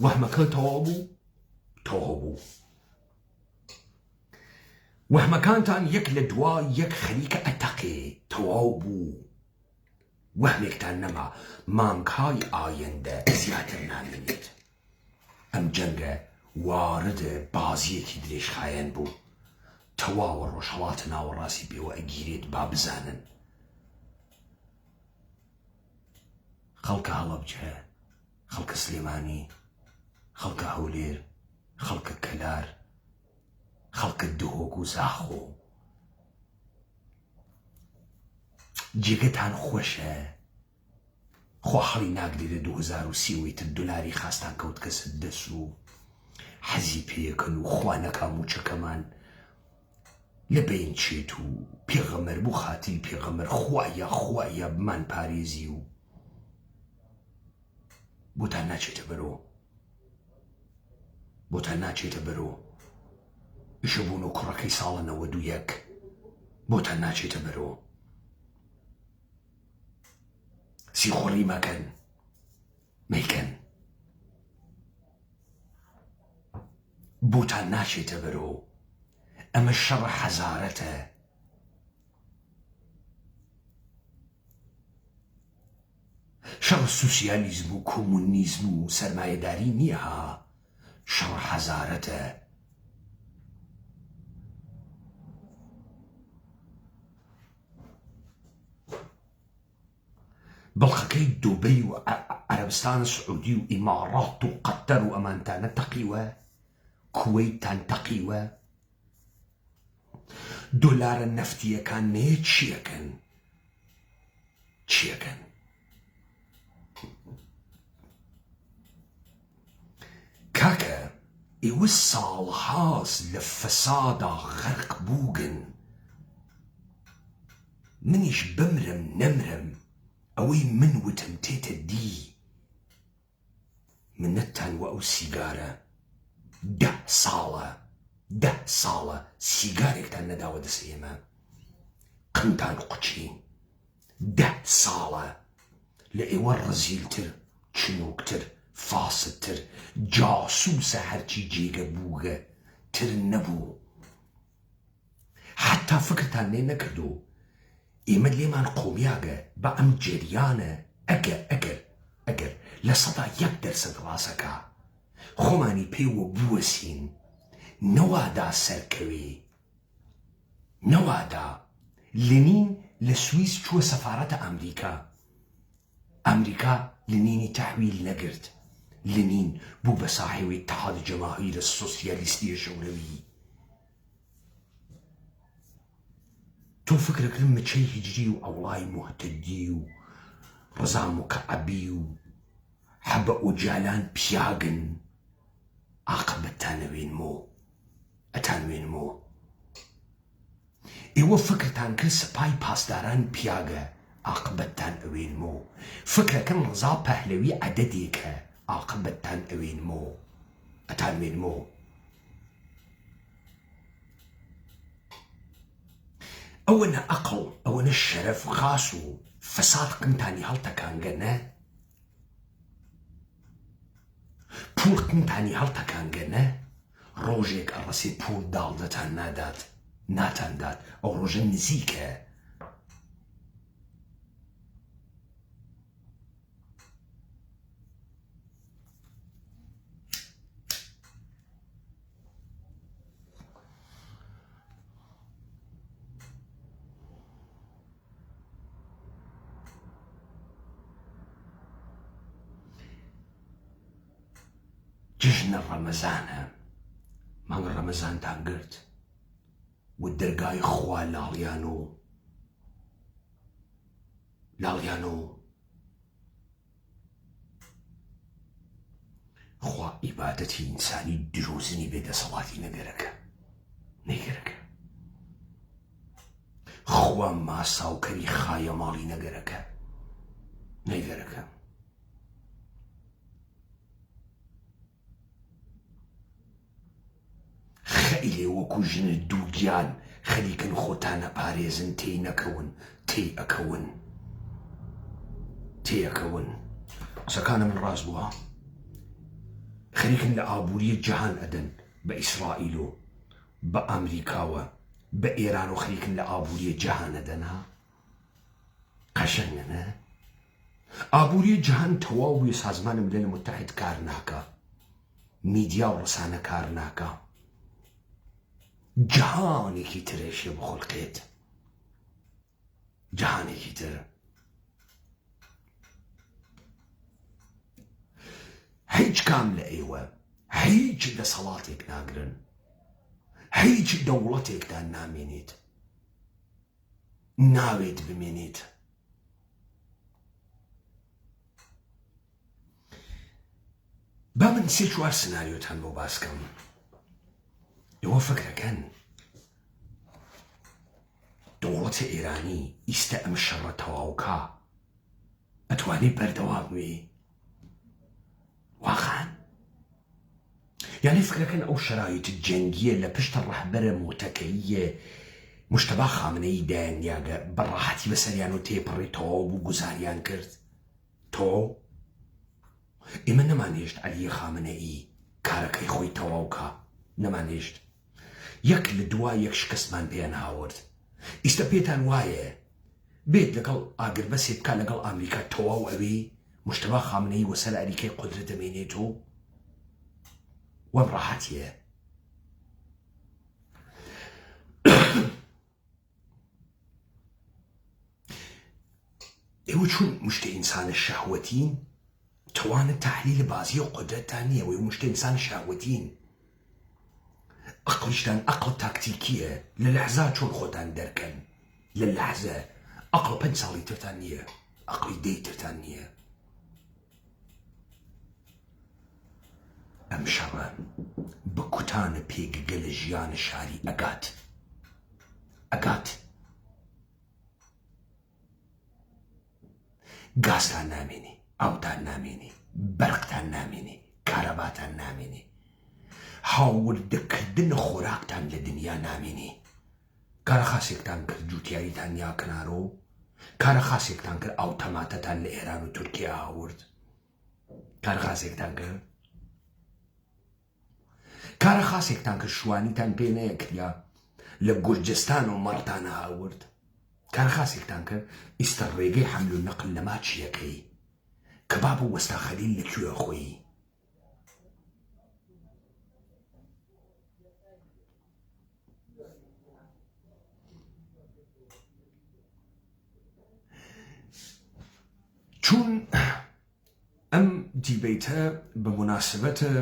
وەهمەکە تەواو بوو؟ تەواو بوو. وەهمەکانتان یەک لە دوای یەک خەریکە ئەتەقێ تەواو بوو. وەهمێکتان نەما مانگهای ئایەندە زیاتر نامێنێت. ئەم جەنگە واردە بازیەکی درێژخایەن بوو. تەواوە ڕۆژهەڵاتە ناوەڕاستی پێوە ئەگیرێت با بزانن. خەڵکە هەڵەبجە، خەڵکە سلێمانی، خەڵکە هەولێر، خەڵکە کەلار، خەڵکە دهۆک و زاخۆ. جێگەتان خۆشە خۆ هەڵی ناگری لە 2030 تر دولاری خاستان کەوت کەسە دەس و حەزی پێیەکەن و خوانەکە موچەکەمان لە بین چێت و پێغەمەر بوو خاتری پێغەمەر خوایە بمان پارێزی و بۆتان ناچێتە بەرۆ، بۆتان ناچێتە بەرۆ. ئیشەبوون و کوڕەکەی ساڵە 91 بۆتان ناچێتە بەرۆ. سیخۆڕی مەکەن، مەیکەن، بۆتان ناچێتە بەرۆ. ئەمە شەڕە حەزارەتە. شەڕ سوسیالیزم و کۆمونیزم و سەرمایەداری نییە ها، شەڕ حەزارەتە. بەڵخەکەی دوبەی و عەرەبستان سعودی و ئیماڕات و قەتەر و ئەمانتانە تەقیوە، کوێیتان تەقیوە. دۆلارە نەفتیەکان نەیە چیەکەن؟ چیەکەن؟ کاکە ئێوە ساڵهاست لە فەسادا غەرق بووگن. منیش بمرم نەمرم ئەوەی من وتم تێتە دی. منەتتان وە ئەو سیگارە 10 ساڵە سیگارێکتان نەداوە دەست ئێمە. قنتان قوچین 10 ساڵە لە ئێوە ڕزیلتر، چنووکتر، فاسدتر، جاسووسە هەرچی جێگە بووگە تر نەبوو. حتا فکرتان لێ نەکردو ئێمە لێمان قۆمیاگە بە ئەم جریانە ئەگەر لە 100% ڕاستەکە خۆمانی پێوە بوەسین، نەوادا سەرکەوێ، نەوادا لەنین لە سویس چووە سەفارەتە ئەمریکا لنینی تەحویل نەگرت. لنین بوو بە ساحێوی اتحاد جەماهیر سۆسیالیستی شەوروی. تۆ فکرەکردم مچەی هیجری و ئەوڵای موحتەدی و ڕزا مکەعەبی و حەبە ئۆجالان پیاگن ئەتانوێنمەوە. ئێوە فکرتان کرد سپای پاسداران پیاگە عاقبەتتان ئەوێنمەوە. فکرەکەم ڕزا پەهلەوی عەدەدێکە عاقبەتتان ئەتانوێنمەوە. ئەوە نە ئەقڵ، ئەوە نە شەرەف خاس و فەساد قمتانی هەڵتەکانگەنە، پوڵ قمتانی هەڵتەکانگەنە. ڕۆژێک ئەڕەسێ پوڵ داڵدەتان ناتاندات. ئەو ڕۆژە نزیکە. جژنە ڕەمەزانە، مانگە ڕەمەزانتان گرت و دەرگای خوا لاڵیان و خوا ئیبادەتی ئینسانی دروزنی بێدەسەڵاتی نەگەرەکە. خوا ماساوکەری خایە ماڵی نەگەرەکە. خەیلێ وەکو ژنە دووگیان خەریکن خۆتانە پارێزن تێیەکەون. قسەکانە من ڕاست بووە. خەریکن لە ئابووریە جەهان ئەدەن بە ئیسرائیل و بە ئەمریکاوە بە ئێران و خەریکن لە ئابووریە جەهان ئەدەنها. قەشەنگە. ئابووریە جەهان تەواو بوویە سازمانە ملەل متحید کار ناکە، میدیا و ڕسانە کار ناکە. جەهانێکی ترێشێ بخۆڵقێت، جەهانێکی تر. هیچ کام لە ئێوە هیچ دەسەڵاتێک ناگرن، هیچ دەوڵەتێکتان نامێنێت، ناوێت بمێنێت. با من سێ چوار سناریۆتان بۆ باسکەم. ئێوە فکرەکەن دەوڵەتە ئێرانی ئیستە ئەم شەڕە تەواوکە ئەتوانێت بەردەوام بێ؟ واقعاً؟ یعنی فکرەکەن ئەو شەرایط جەنگیە لە پشتە ڕەهبەرە مۆتەکەیە مشتەبا خامنەی دایانیاگە بەڕاحەتی بەسەریان و تێپەڕی تەواو بوو گوزاریان کرد؟ تۆ ئێمە نەمانێشت عەلی خامنەئی کارەکەی خۆی تەواوکە، نەمانێشت. یەک لە دوای یەک شکستمان پێیان هاورد. ئیستە پێتان وایە بێت لەگەڵ ئاگربەسێ بکات لەگەڵ ئەمریکا تەواو ئەوێ مشتەبا خامنەئی وەسەر ئەریکەی قودرەت دەمێنێتەوە؟ وەم ڕاحەتیە. ئێوە چون مشتە ئینسانە شەهوەتین توانە تەحلیل بازی و قودرەتتان نییە. وەی مشتە ئینسان شەهوەتین. ئەقڵیشتان ئەقڵ تاکتیکیە. لە لەحزا چۆن خۆتان دەرکەن. لە لەحزە ئەقڵ 5 ساڵی ترتان نییە، ئەقڵی 10 ترتان نییە. ئەم شەڕە بە کوتانە پێگەگە لە ژیانە شاری ئەگات. گازتان نامێنێ، ئاوتان نامێنێ، بەرقتان نامێنێ، کارەباتان نامێنێ، هاوردەکردنە خۆراکتان لە دنیا نامێنێ. کارە خاسێکتان کرد جوتیاریتان یا کنارۆ، کارە خاسێکتان کرد ئاو تەماتەتان لە ئێران و تورکیا هاورد، کارە خاسێکتان کرد، کارە خاسێکتان کرد شوانیتان پێ نەیەکریا لە گورجستان و مەڕتان هاورد، کارە خاسێکتان کرد ئیستە ڕێگەی حەمل و نەقل لە ماچیەکەی کە بابە وەستا خەلیل لەکوێ خۆی. چون ئەم دیبەیتە بە مناسبەتە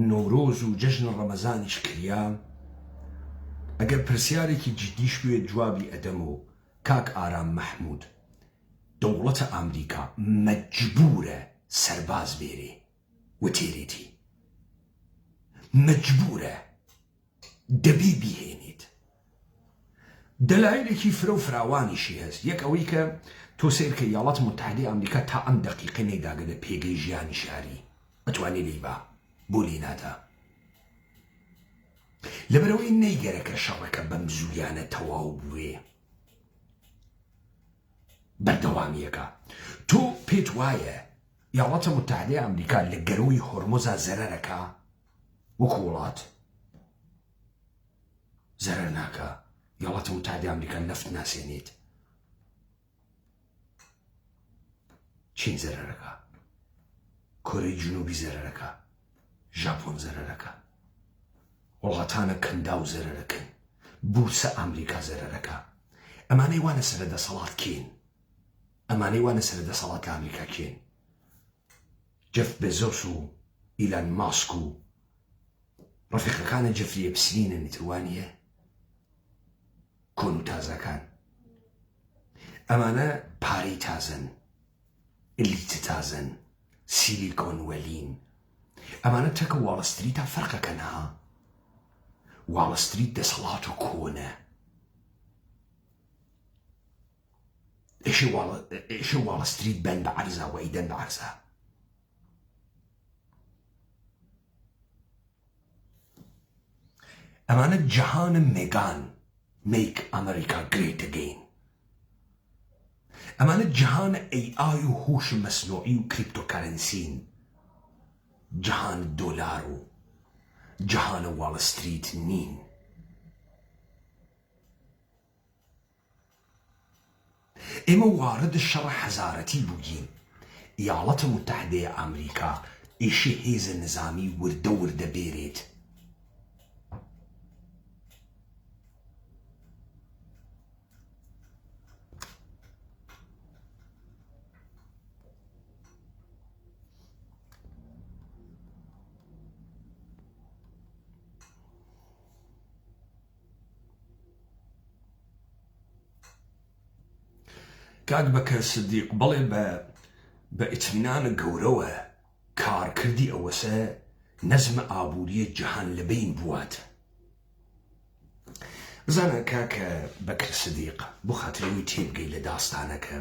نۆرۆز و جەژنە ڕەمەزانیش کریا، ئەگەر پرسیارێکی جدیش بوێت جوابی ئەدەم و کاک ئارام مەحموود دەوڵەتە ئەمریکا مەجبورە سەرباز بێرێ وتێرێتی، مەجبورە دەبێ بیهێنێت. دەلایلێکی فرە و فراوانیشی هەست. یەک ئەوەی کە تۆ سێرکە یاڵات متحدەی ئەمریکا تا ئەم دەقیقە نێداگەدە پێگەی ژیانی شاری ئەتوانێ لێی با بۆ لێ ناتا، لەبەرەوەی نەیگەرەکە شەڕەکە بەم زوویانە تەواو بوێ بەردەوامیەکە. تۆ پێت وایە یاڵاتە متحدەی ئەمریکا لە گەرەوەی هۆرمۆزا زەرەرەکە وەکو وڵات؟ زەرەر ناکە. یاڵاتە متحدەی ئەمریکا نەفت ناسێنێت. چین زەرەرەکە، کۆرەی جنوبی زەرەرەکە، ژاپۆن زەرەرەکە، وڵاتانە کەندا و زەرەرەکەن، بورسە ئەمریکا زەرەرەکە. ئەمانەی وانە سەرەدەسەڵات کێن؟ ئەمانەی وانە سەرەدەسەڵات لە ئەمریکا کێن؟ جەف بێزۆس و ئیلان ماسک و ڕەفیقەکانە جەفری ئێپستینە نیتروانیە کۆن و تازەکان. ئەمانە پارەی تازن، ئلیتە تازن، سیلیکۆن وەلین. ئەمانە تەکە واڵستریتە فەرقەکەن ها. واڵستریت دەسەڵات و کۆنە. ئێشە واڵستریت بەن بە عەرزە و ئەیدەن بە عەرزە. ئەمانە جەهانە مێگان، make America great again. ئەمانە جەهانە AI و هوش مەسنوعی و کریپتۆکارنسین، جەهان دۆلار و جەهانە واڵستریت نین. ئێمە واردە شەڕە حەزارەتی بووین. یاڵەتە متحدەیە ئەمریکا ئێشی هێزە نظامی وردە وردە بێرێت. کاک بەکەر سدیق بەڵێ بە ئیتمینانە گەورەوە کارکردی ئەوەسە نەزمە ئابووریە جەهان لەبین بواتە. بزانە کاکە بەکەر سدیق بۆ خاترەوەی تێبگەی لە داستانەکە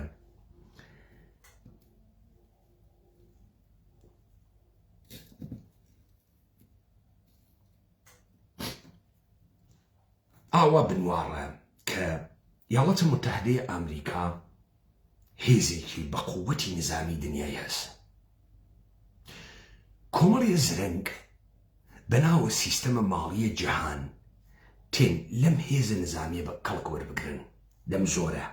ئاوا بنوارە کە یاڵەتە متحدەیە ئەمریکا هێزێکی بە قووەتی نظامی دنیای هەست. کۆمەڵی زرنگ بەناوە سیستەمە ماڵیە جەهان تێن لەم هێزە نظامیە بە کەڵک وەربگرن. لەم زۆرە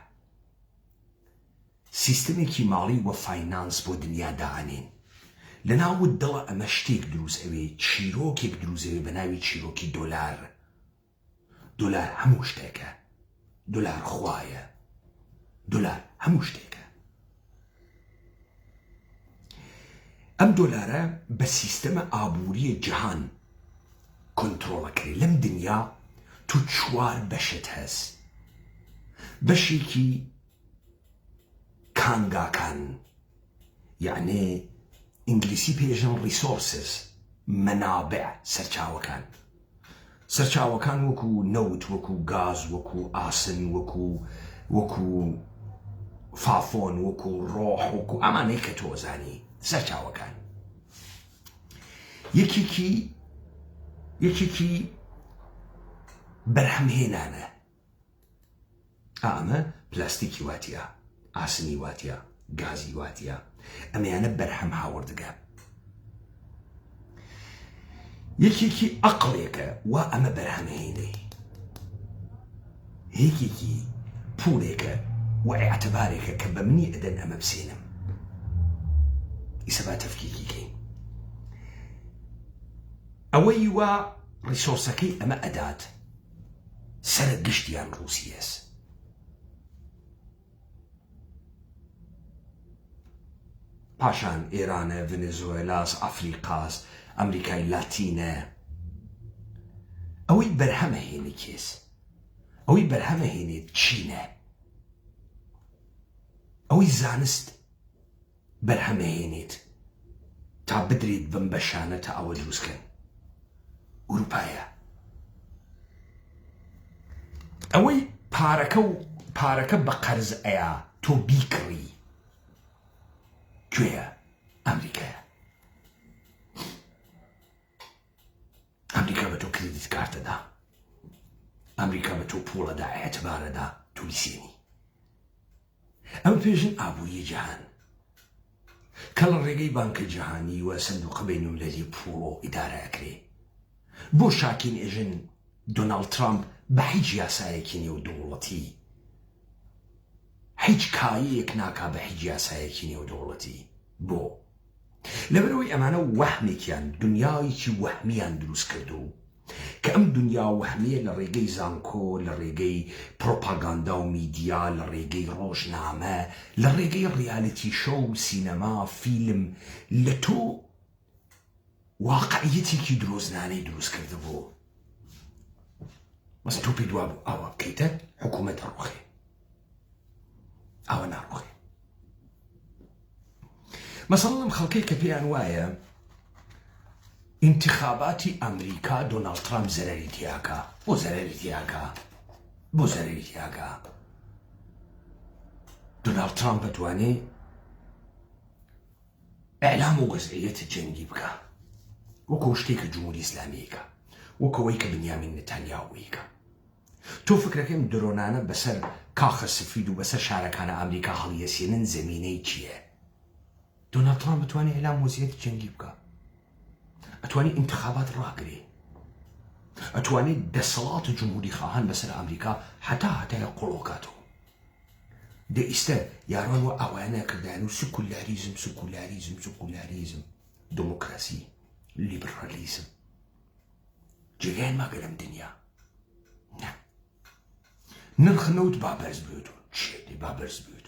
سیستەمێکی ماڵی وە فاینانس بۆ دنیا داهەنێن. لە ناوت دڵە ئەمە شتێک دروست ئەوێ، چیرۆکێک دروست ئەوێ بە ناوی چیرۆکی دۆلار. دۆلار هەموو شتێکە، دۆلار خوایە، دۆلار هەموو شتێکە. ئەم دۆلارە بە سیستەمە ئابووریە جەهان کۆنترۆڵەکرێ. لەم دنیا تو چوار بەشت هەست. بەشێکی کانگاکان، یعنی ئینگلیسی پێژن ریسۆرسز، مەنابع، سەرچاوەکان. سەرچاوەکان وەکو نەوت، وەکو گاز، وەکو ئاسن، وەکو فافۆن، وەکو ڕۆح، وەکو ئەمانەی کە تۆزانی سەرچاوەکان. یەکێکی بەرهەمهێنانە. ئەمە پلاستیکی واتیە، ئاسنی واتیە، گازی واتیە. ئەمەیانە بەرهەم هاوردگە. یەکێکی ئەقڵێکە وا ئەمە بەرهەمهێنێ. هێکێکی پوڵێکە و ئەعتبارێکە کە بە منی ئەدەن ئەمە بسێنم. ئیسە با تەفکیکی کەین. ئەوەی وا ریسۆرسەکەی ئەمە ئەدات سەرە گشتیان ڕووسیەس. پاشان ئێرانە، ڤنێزوێلاس، ئەفریقاس، ئەمریکای لاتینە. ئەوەی بەرهەمەهێنی کێس، ئەوەی بەرهەمەهێنێت چینە، ئەوەی زانست بەرهەمەهێنێت تا بدرێت بم بەشانە تا ئەوە دروستکەن ئوروپایە. ئەوەی پارەکە بە قەرز ئەیە تۆ بیکڕی کوێیە؟ ئەمریکایە. ئەمریکا بە تۆ کریدیت کارتەدا، ئەمریکا بە تۆ پوڵەدا، ئەعتبارەدا، تۆ لیسێنی. ئەمە پێژن ئابووری جیهان کە لە ڕێگەی بانکە جیهانی و سندوقە بینالمللی پوڵۆ ئیدارەکرێ. بۆ شاکین ئێژن دۆناڵد ترامپ بە هیچ یاسایەکی نێودەوڵەتی، هیچ کایەیەک ناکا بە هیچ یاسایەکی نێودەوڵەتی. بۆ لەبەرەوەی ئەمانە وەهمێکیان، دنیایەکی وەهمیان دروست کردو کە ئەم دنیا وەهمیە لە ڕێگەی زانکۆ، لە ڕێگەی پرۆپاگاندا و میدیا، لە ڕێگەی ڕۆژنامە، لە ڕێگەی ڕیالەتی شۆ و سینەما، فیلم، لە تۆ واقعیەتێکی درۆزنانەی دروست کردبوو. بەس تۆ پێی دوا بوو ئاوا بکەیتە حکوومەت ڕۆخێ، ئەوە ناڕۆخێ. مەسەڵەن ئەم خەڵکەی کە پێیان وایە انتخاباتی ئەمریکا دۆناڵد ترامپ زەرەری تیاکە، بۆ زەرەری تیاکە؟ بۆ زەرەری تیاکە؟ دۆناڵد ترامپ بەتوانێ ئەعلام و وەزعیەتی جەنگی بکە، وەکو شتێکە جمهوری ئیسلامیەکە، وەکەوەی کە بنیامین نەتانیاهویەکە. تۆ فکرەکەم درۆنانە بەسەر کاخە سفید و بەسەر شارەکانە ئەمریکا هەڵیەسێنن زەمینەی چییە؟ دۆناڵد ترامپ بتوانێت ئەعلام وەزعیەتی جەنگی بکە، ئەتوانێت انتخابات ڕاگرێ، ئەتوانێت دەسەڵاتە جمهوری خواهان بەسەر ئەمریکا هەتایە قوڵۆکاتەوە. دە ئیستە یاڕان وە ئەوانە کردیان و سکولاریزم، دموکراسی، لیبرالیزم جێگەیان ماگە لەم دنیا. نرخەنەوت بابەرز بێت و چێتی بابەرز بێت.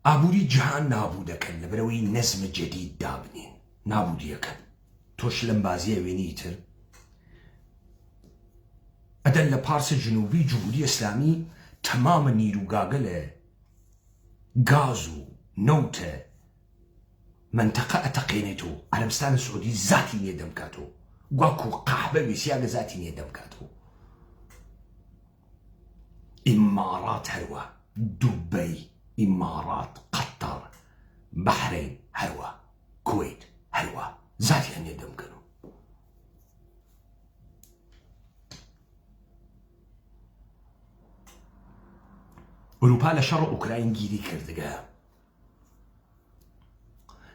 ئابووری جیهان نابوو دەکەن لەبەرەوەی نەزمە جەدید دابنین، نابوودیەکەن. تۆش لەم بازیە وێنیتر ئەدەن لە پارسە جنوبی جمهوری ئیسلامی تەمامە نیروگاگە لە گاز و نەوتە منتەقە ئەتەقێنێتەوە. عەرەبستانی سعودی زاتی نییە دەمکاتەوە، گواکو قەحبە وێسیاگە زاتی نییە دەمکاتەوە. ئیمارات هەروە، دوبەی، ئیمارات، قەتەر، بەحرین هەروە، کوێیت هەروە، زاتیان نییە دەمکەنەوە. ئوروپا لە شەڕ ئوکراین گیری کردگە،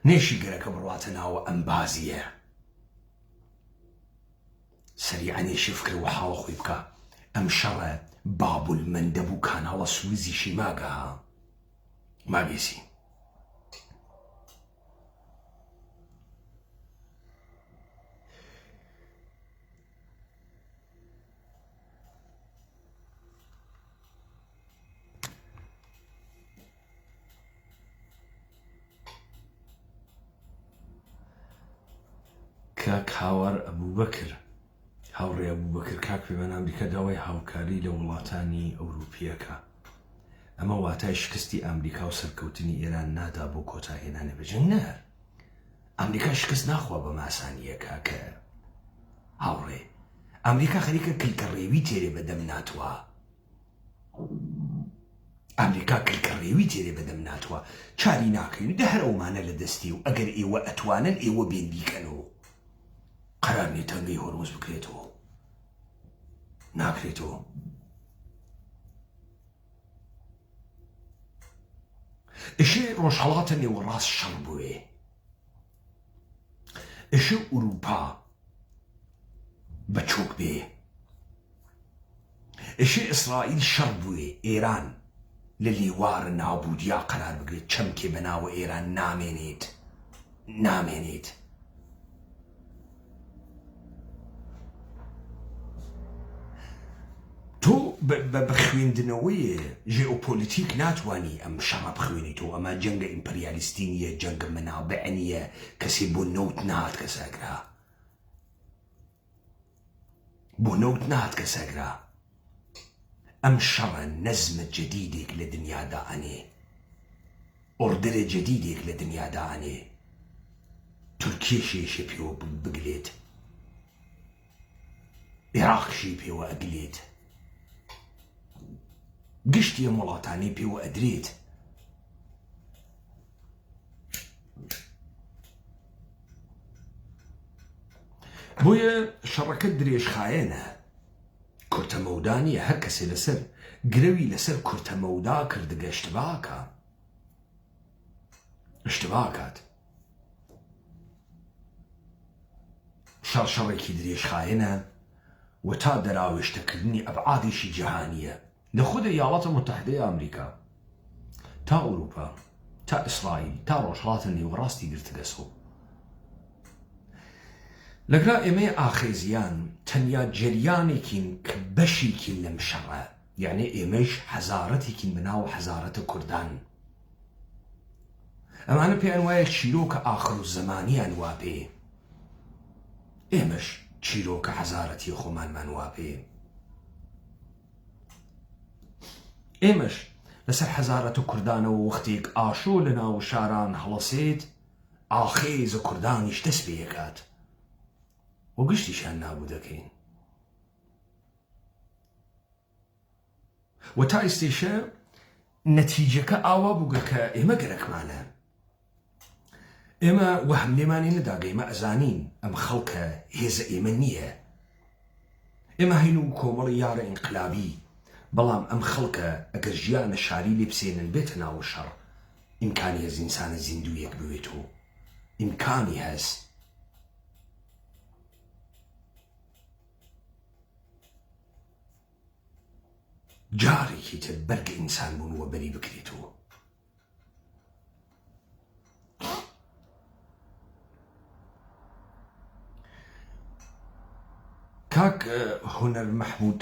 نێشی گەرەکە بڕواتە ناوە ئەم بازیە. سەریعە نێشی فکر و حاڵە خۆی بکە ئەم شەڕە بابولمەندە بوو کاناڵە سویزیشی ماگە ماگێسی. کاک هاوار ئەبووبەکر، هاوڕێ ئەبووبەکر کاک پێوەن ئەمریکا داوای هاوکاری لە وڵاتانی ئەوروپیەکە. ئەمە واتای شکستی ئەمریکا و سەرکەوتنی ئێران نادا بۆ کۆتاهێنانە بەجەنگ نەر. ئەمریکا شکست ناخوا بە ماسانیەکە کە هاوڕێ ئەمریکا خەریکە کلکەڕێوی تێرێ بەدەم ناتوە. ئەمریکا کلکەڕێوی تێرێ بەدەم ناتوە، چاری ناکەین دە هەر ئەومانە لە دەستی و ئەگەر ئێوە ئەتوانن ئێوە بێن بیکەنەوە. قەرار نیە تەنگەی هۆرموز بکرێتەوە، ناکرێتەوە. ئێشێ ڕۆژهەڵاتە نێوەڕاست شەڕ بووێ، ئێشێ ئوروپا بەچۆک بێ، ئێشێ ئیسرائیل شەڕ بووێ ئێران لە لێوارە نابوودیا قەرار بگرێت، چەمکێ بەناوە ئێران نامێنێت. تۆ بە خوێندنەوەی ژێئۆپۆلیتیک ناتوانی ئەم شەڕە بخوێنیتەوە. ئەمە جەنگە ئیمپەریالیستی نییە، جەنگە منابع نییە، کەسێ بۆ نەوت نهات کە سەگرا، بۆ نەوت نهات کە سەگرا. ئەم شەڕە نەزمە جەدیدێک لە دنیادا ئەنێ، ئۆردەرە جەدیدێک لە دنیادا ئەنێ. تورکیەشێشە پێوە بگلێت، عێراقشی پێوە ئەگلێت، گشتی ئەم وڵاتانەی پێوە ئەدرێت. بۆیە شەڕەکە درێژخایەنە، کورتەمەودانیە. هەر کەسێ لەسەر گرەوی لەسەر کورتەمەودا کردگە اشتباکات. شەڕێکی درێژخایەنە و تا دەراوێشتەکردنی ئەبعادێکی جیهانیە، لە خودە ایالاتە متحدەی ئەمریکا تا ئەوروپا تا ئیسرائیل تا ڕۆژهەڵاتە نێوەڕاستی گرتگەسۆ. لەگرا ئێمەی ئاخێزیان تەنیا جەریانێکین کە بەشێکین لەم شەڕە، یعنی ئێمەش حەزارەتێکین بەناو حەزارەتە کوردان. ئەمانە پێیان وایە چیرۆکە ئاخر و زەمانیان وا پێ، ئێمەش چیرۆکە حەزارەتی خۆمانمان وا پێ. ئێمەش لەسەر حەزارەتە کوردانەوە وەختێک ئاشۆ لە ناو شاران هەڵەسێت، ئاخێزە کوردانیش دەست پێ یەکات و گشتیشان نابوو دەکەین. و تا ئێستێشە نەتیجەکە ئاوا بووگە کە ئێمە گەرەکمانە. ئێمە وەهم لێمانی نەداگە، ئێمە ئەزانین ئەم خەڵکە هێزە ئێمە نییە. ئێمە هەین و کۆمەڵی یارە ئینقلابی، بەڵام ئەم خەڵکە ئەگەر ژیانە شاری لێ بسێنن بێتە ناو شەڕ، ئیمکانی هەز ئینسانە زیندوویەک بوێتەوە، ئیمکانی هەز. جارێکی تر بەرگە ئینسان بوونوە بەری بکرێتەوە. کاک هونەر مەحموود،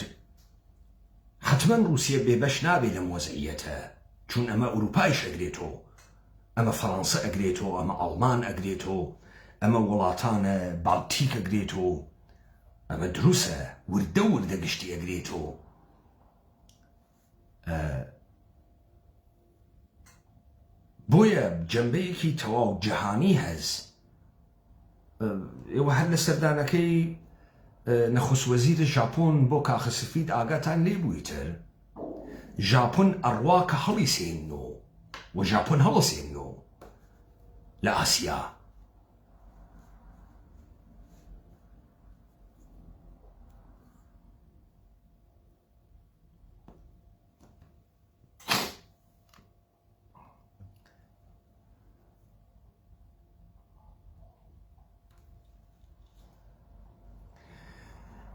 حتما رووسیا بێبەش نابێت لەم وەزعیەتە، چون ئەمە ئوروپایش ئەگرێتەوە، ئەمە فەڕەنسا ئەگرێتەوە، ئەمە ئەڵمان ئەگرێتەوە، ئەمە وڵاتانە بالتیک ئەگرێتەوە، ئەمە دروسە وردە وردە گشتی ئەگرێتەوە. بۆیە جەنبەیەکی تەواو جەهانی هەز. ئێوە هەر لە سەردانەکەی نەخۆست وەزیرە ژاپۆن بۆ کاخە سفید ئاگاتان لێبوویتر، ژاپۆن ئەڕوا کە هەڵی سێننەوە و ژاپۆن هەڵە سێننەوە لە ئاسیا.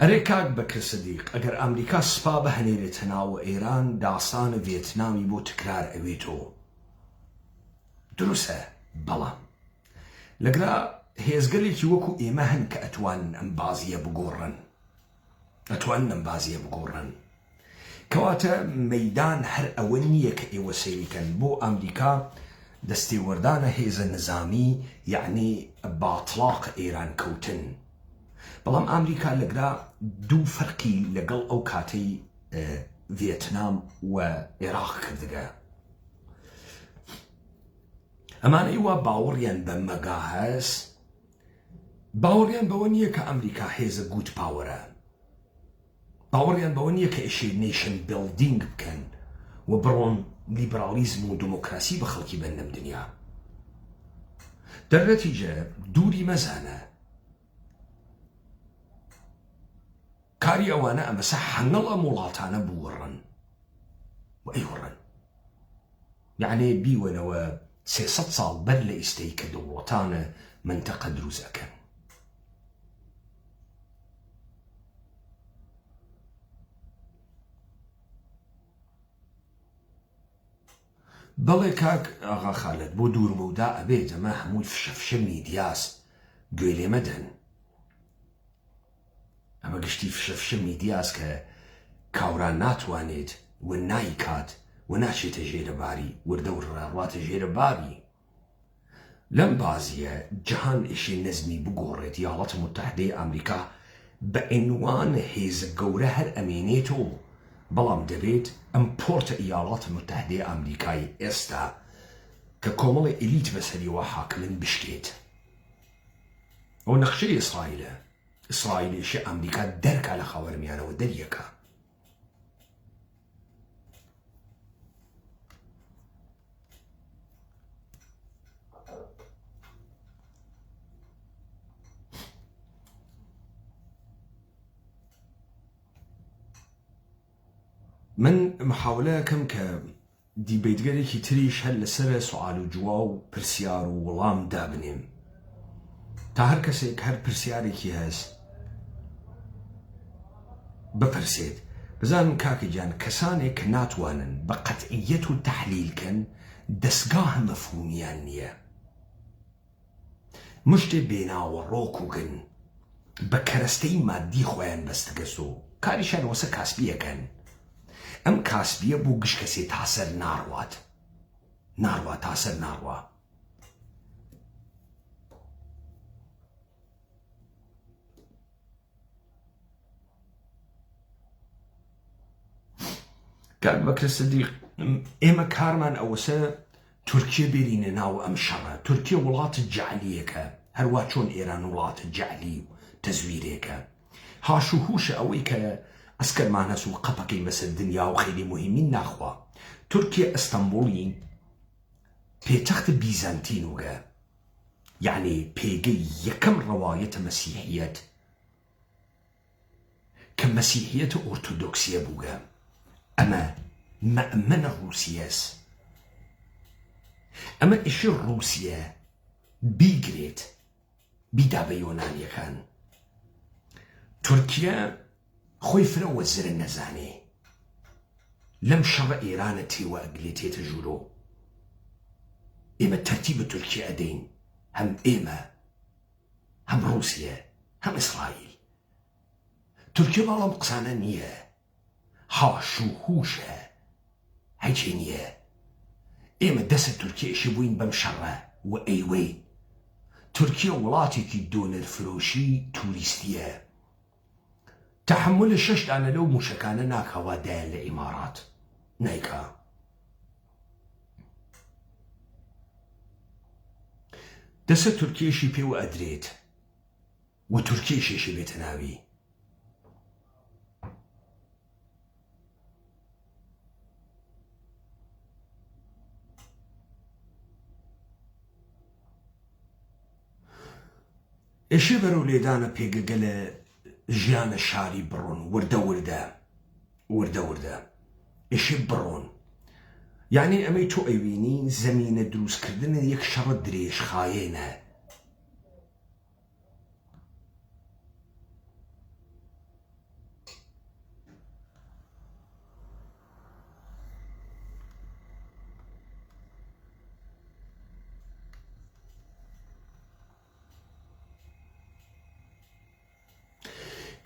ئەرێ کاک بەکر سەدیق، ئەگەر ئەمریکا سپا بەهەنێرێتە ناوە ئێران، داستانە ڤێتنامی بۆ تکرار ئەوێتەوە. دروسە، بەڵام لەگرا هێزگەلێکی وەکو ئێمە هەن کە ئەتوانن ئەم بازیە بگۆڕن، کەواتە مەیدان هەر ئەوە نییە کە ئێوە سەیریکەن. بۆ ئەمریکا دەستێوەردانە هێزە نظامی، یعنی باتڵاق ئێران کەوتن. بەڵام ئەمریکا لەگرا دوو فەرقی لەگەڵ ئەو کاتەی ڤێتنام و عێراق کردگە. ئەمانەی وا باوەڕیان بە مەگا هەست، باوەڕیان بەوە نییە کە ئەمریکا هێزە گوت پاوەرە، باوەڕیان بەوە نییە کە ئێشێ نیشن بیلدینگ بکەن و بڕۆن لیبرالیزم و دموکراسی بە خەڵکی بەندەم دنیا. دەرنەتیجە دووری مەزانە. کاری ئەوانە ئەمەسە هەنگڵ ئەم وڵاتانە بوەڕن و ئەیوەڕن، یعنی بیوەنەوە 300 ساڵ بەر لە ئیستەی کە دەوڵەتانە منتەقە دروست ئەکەن. بەڵێ کاک ئاغا خالد، بۆ دوورمەودا ئەبێت ئەمە هەمووی فشە میدیاس، گوێ لێ مەدەن. ئەمە گشتی فشە میدیاس کە کاوران ناتوانێت و نایکات و ناچێتە ژێرەباری وردە و ڕاڕاتە ژێرەباری. لەم بازیە جەهان ئیشی نەزمی بگۆڕێت یاڵەتە متحدەی ئەمریکا بە ئینوان هێزە گەورە هەر ئەمێنێتەوە، بەڵام دەبێت ئەم پۆرتە یاڵەتە متحدەی ئەمریکای ئێستا کە کۆمەڵی ئیلیت بەسەریەوە حاکمن بشکێت. ئەو نەخشەی ئیسرائیلە. ئیسرائیلیشی ئەمریکا دەرکا لە خاوەرمیانەوە دەریەکە. من محاولەکەم کە دیبیتگەرێکی تریش هەر لەسەر سوال و جووا و پرسیار و وەڵام دابنێم تا هەر کەسێک هەر پرسیارێکی هەست بپرسێت. بزانم کاکی جان کەسانێک کە ناتوانن بە قەتعیەت و تەحلیلکەن دەستگاه مەفهومیان نییە، مشتێ بێناوە ڕۆکوگن بە کەرەستەی مادی خۆیان بەستگەست و کاریشان وەسە کاسبیەکەن. ئەم کاسبیە بۆ گشت کەسێ تاسەر ناڕوات تاسەر ناڕوا. کاک بەکرە سەدیق، ئێمە کارمان ئەوەسە تورکیە بێرینە ناو ئەم شەڕە. تورکیە وڵاتە جەعلیەکە، هەروە چۆن ئێران وڵاتە جەعلی و تەزویرێکە. هاش و هوشە ئەوەی کە ئەسکەرمان هەست و قەپەکەی بەسەر دنیا و خەیلی مهمی ناخوا. تورکیە ئەستەمبوڵی پێتەختە بیزانتینوگە، یعنی پێگەی یەکەم ڕەوایەتە مەسیحیەت کە مەسیحیەتە ئۆرتۆدۆکسیە بووگە. ئەمە مەئەمەنە ڕووسیەس. ئەمە ئیشی ڕووسیە بیگرێت بیدا بە یۆنانیەکان. تورکیە خۆی فرەوە زرە نەزانێ، لەم شەڕە ئێرانە تێوە ئەگلێتێتە ژوورۆ. ئێمە تەرتیبە تورکیە ئەدەین، هەم ئێمە هەم ڕووسیە هەم ئیسرائیل. تورکیە بەڵام قسانە نییە، هاش و هوشە، هەیچێ نییە. ئێمە دەسە تورکیەشی بووین بەم شەڕە و ئەیوەی تورکیە وڵاتێکی دۆنەر فرۆشی توریستیە. تحمل 6 دانە لەو موشەکانە ناکەوە دایان لە ئیمارات نایکا. دەسە تورکیەشی پێوە ئەدرێت و تورکیەشێشی بێتە ناوی. ئێشێ بەرەو لێدانە پێگەگە لە ژیانە شاری بڕۆن وردە ئێشێ بڕۆن. یعنی ئەمەی تۆ ئەیوینی زەمینە دروستکردنە یەک شەڕە درێژخایێنە.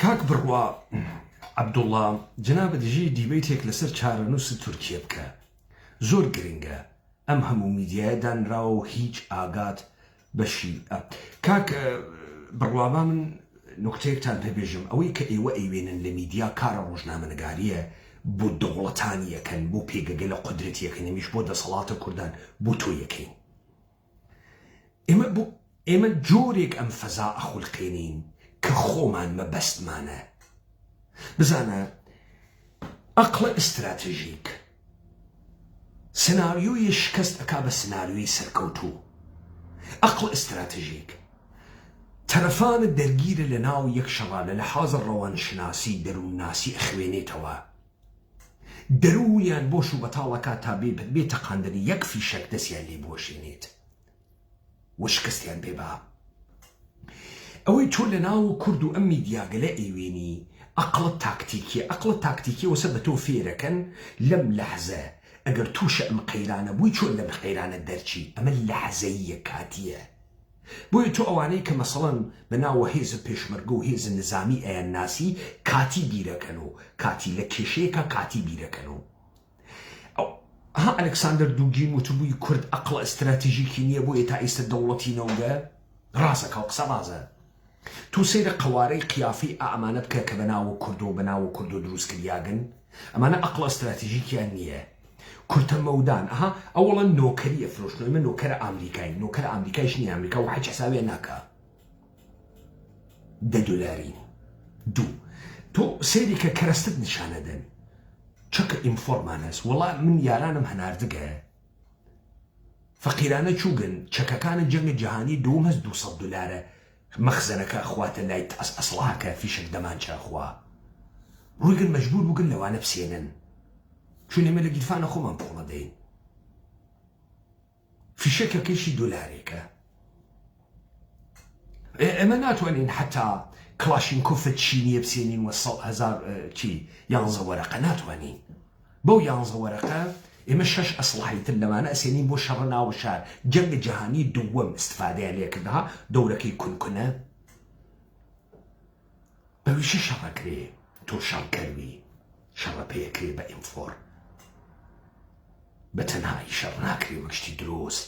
کاک بڕوا عەبدوڵڵا، جەنابە دژی دیبەیتێک لەسەر چارەنووس تورکیە بکە. زۆر گرنگە ئەم هەموو میدیایە دانراوە و هیچ ئاگات بەشی. کاک بڕوابا، من نوکتەیەکتان پێبێژم. ئەوەی کە ئێوە ئەیوێنن لە میدیا کارە ڕۆژنامەنگاریە بۆ دەوڵەتانی یەکەن، بۆ پێگەگە لە قودرەتی یەکەن، ئەمیش بۆ دەسەڵاتە کوردان بۆ تۆ یەکەین. ئێمە جۆرێک ئەم فەزا ئەخولقێنین کە خۆمان مەبەستمانە. بزانە ئەقڵە ئستراتێژیک سناریۆی شکست ئەکا بە سناریۆی سەرکەوتوو. ئەقڵە ئستراتێژیک تەرەفانە دەرگیرە لە ناو یەک شەڕا لە لەحاظە ڕەوانشناسی دەروونناسی ئەخوێنێتەوە. دەروونیان بۆش و بەتاڵەکە تا بێتە قاندنی یەک فیشەک دەستیان لێ بۆشێنێت و شکستیان پێبا. ئەوەی تۆ لە ناو کورد و ئەم میدیاگەلە ئەیوێنی ئەقڵە تاکتیکی وەسە بە تۆ فێرەکەن لەم لەحزە. ئەگەر تووشە ئەم قەیرانە بووی چۆن لەم قەیرانە دەرچی، ئەمە لەحزەیە کاتیە. بۆیە تۆ ئەوانەی کە مەسەڵەن بەناوە هێز پێشمەرگە و هێز نظامی ئەیان ناسی کاتی بیرەکەن و کاتی لە کێشەیەکە کاتی بیرەکەن و ها ئەلکساندەر دووگین وتبووی کورد ئەقڵ ئەستراتیژیکی نییە بۆ ئێتا ئێستا دەوڵەتی نەوگە ڕاستەکە قسە ڕازە تو سەیرە قەوارەی قیافی ئەمانە بکە کە بەناوە کورد و بەناوە کورد و دروست کردیاگەن ئەمانە ئەقڵ ئەستراتیژیکیان نییە کورتە مەودان ئەها ئەوڵە نۆکەری ئەفرۆشتنەوەی من نۆکەرە ئامریکای نۆکەرە ئامریکایش نییە ئەمریکا و حەج حسابێ ناکە $10 دوو تۆ سەیری کە کەرەستت نیشانەدەن چەکە ئینفۆرمان هەست وەڵا من یارانم هەناردگە فەقیرانە چووگن چەکەکانە جەنگە جیهانی دووەم هەست $200 مەخزەنەکە خواتە لای ئەسڵاکە فیشک دەمانچەخوا ڕوویگن مەجبور بووگن لەوانە بسێنن چون ئێمە لە گیرفانە خۆمان پۆڵە دەین فیشەکەکەیشی $1 ئێمە ناتوانین حتا کلاشینکۆفە چینیە بسێنین و 100,000 چی 11 وەرەقە ناتوانین بەو 11 وەرەقە ئێمە 6 ئەسڵحیتر لەمانە ئەسێنین بۆ شەڕە ناوە شار جەنگە جیهانی دووەم استفادەیان لێکردها دەورەکەی کونکونە بەویشە شەڕەکرێ تۆ شەڕکەروی شەڕە پێیەکرێ بە ئینفۆر بە تەنهایی شەڕ ناکرێ وەکشتی دروست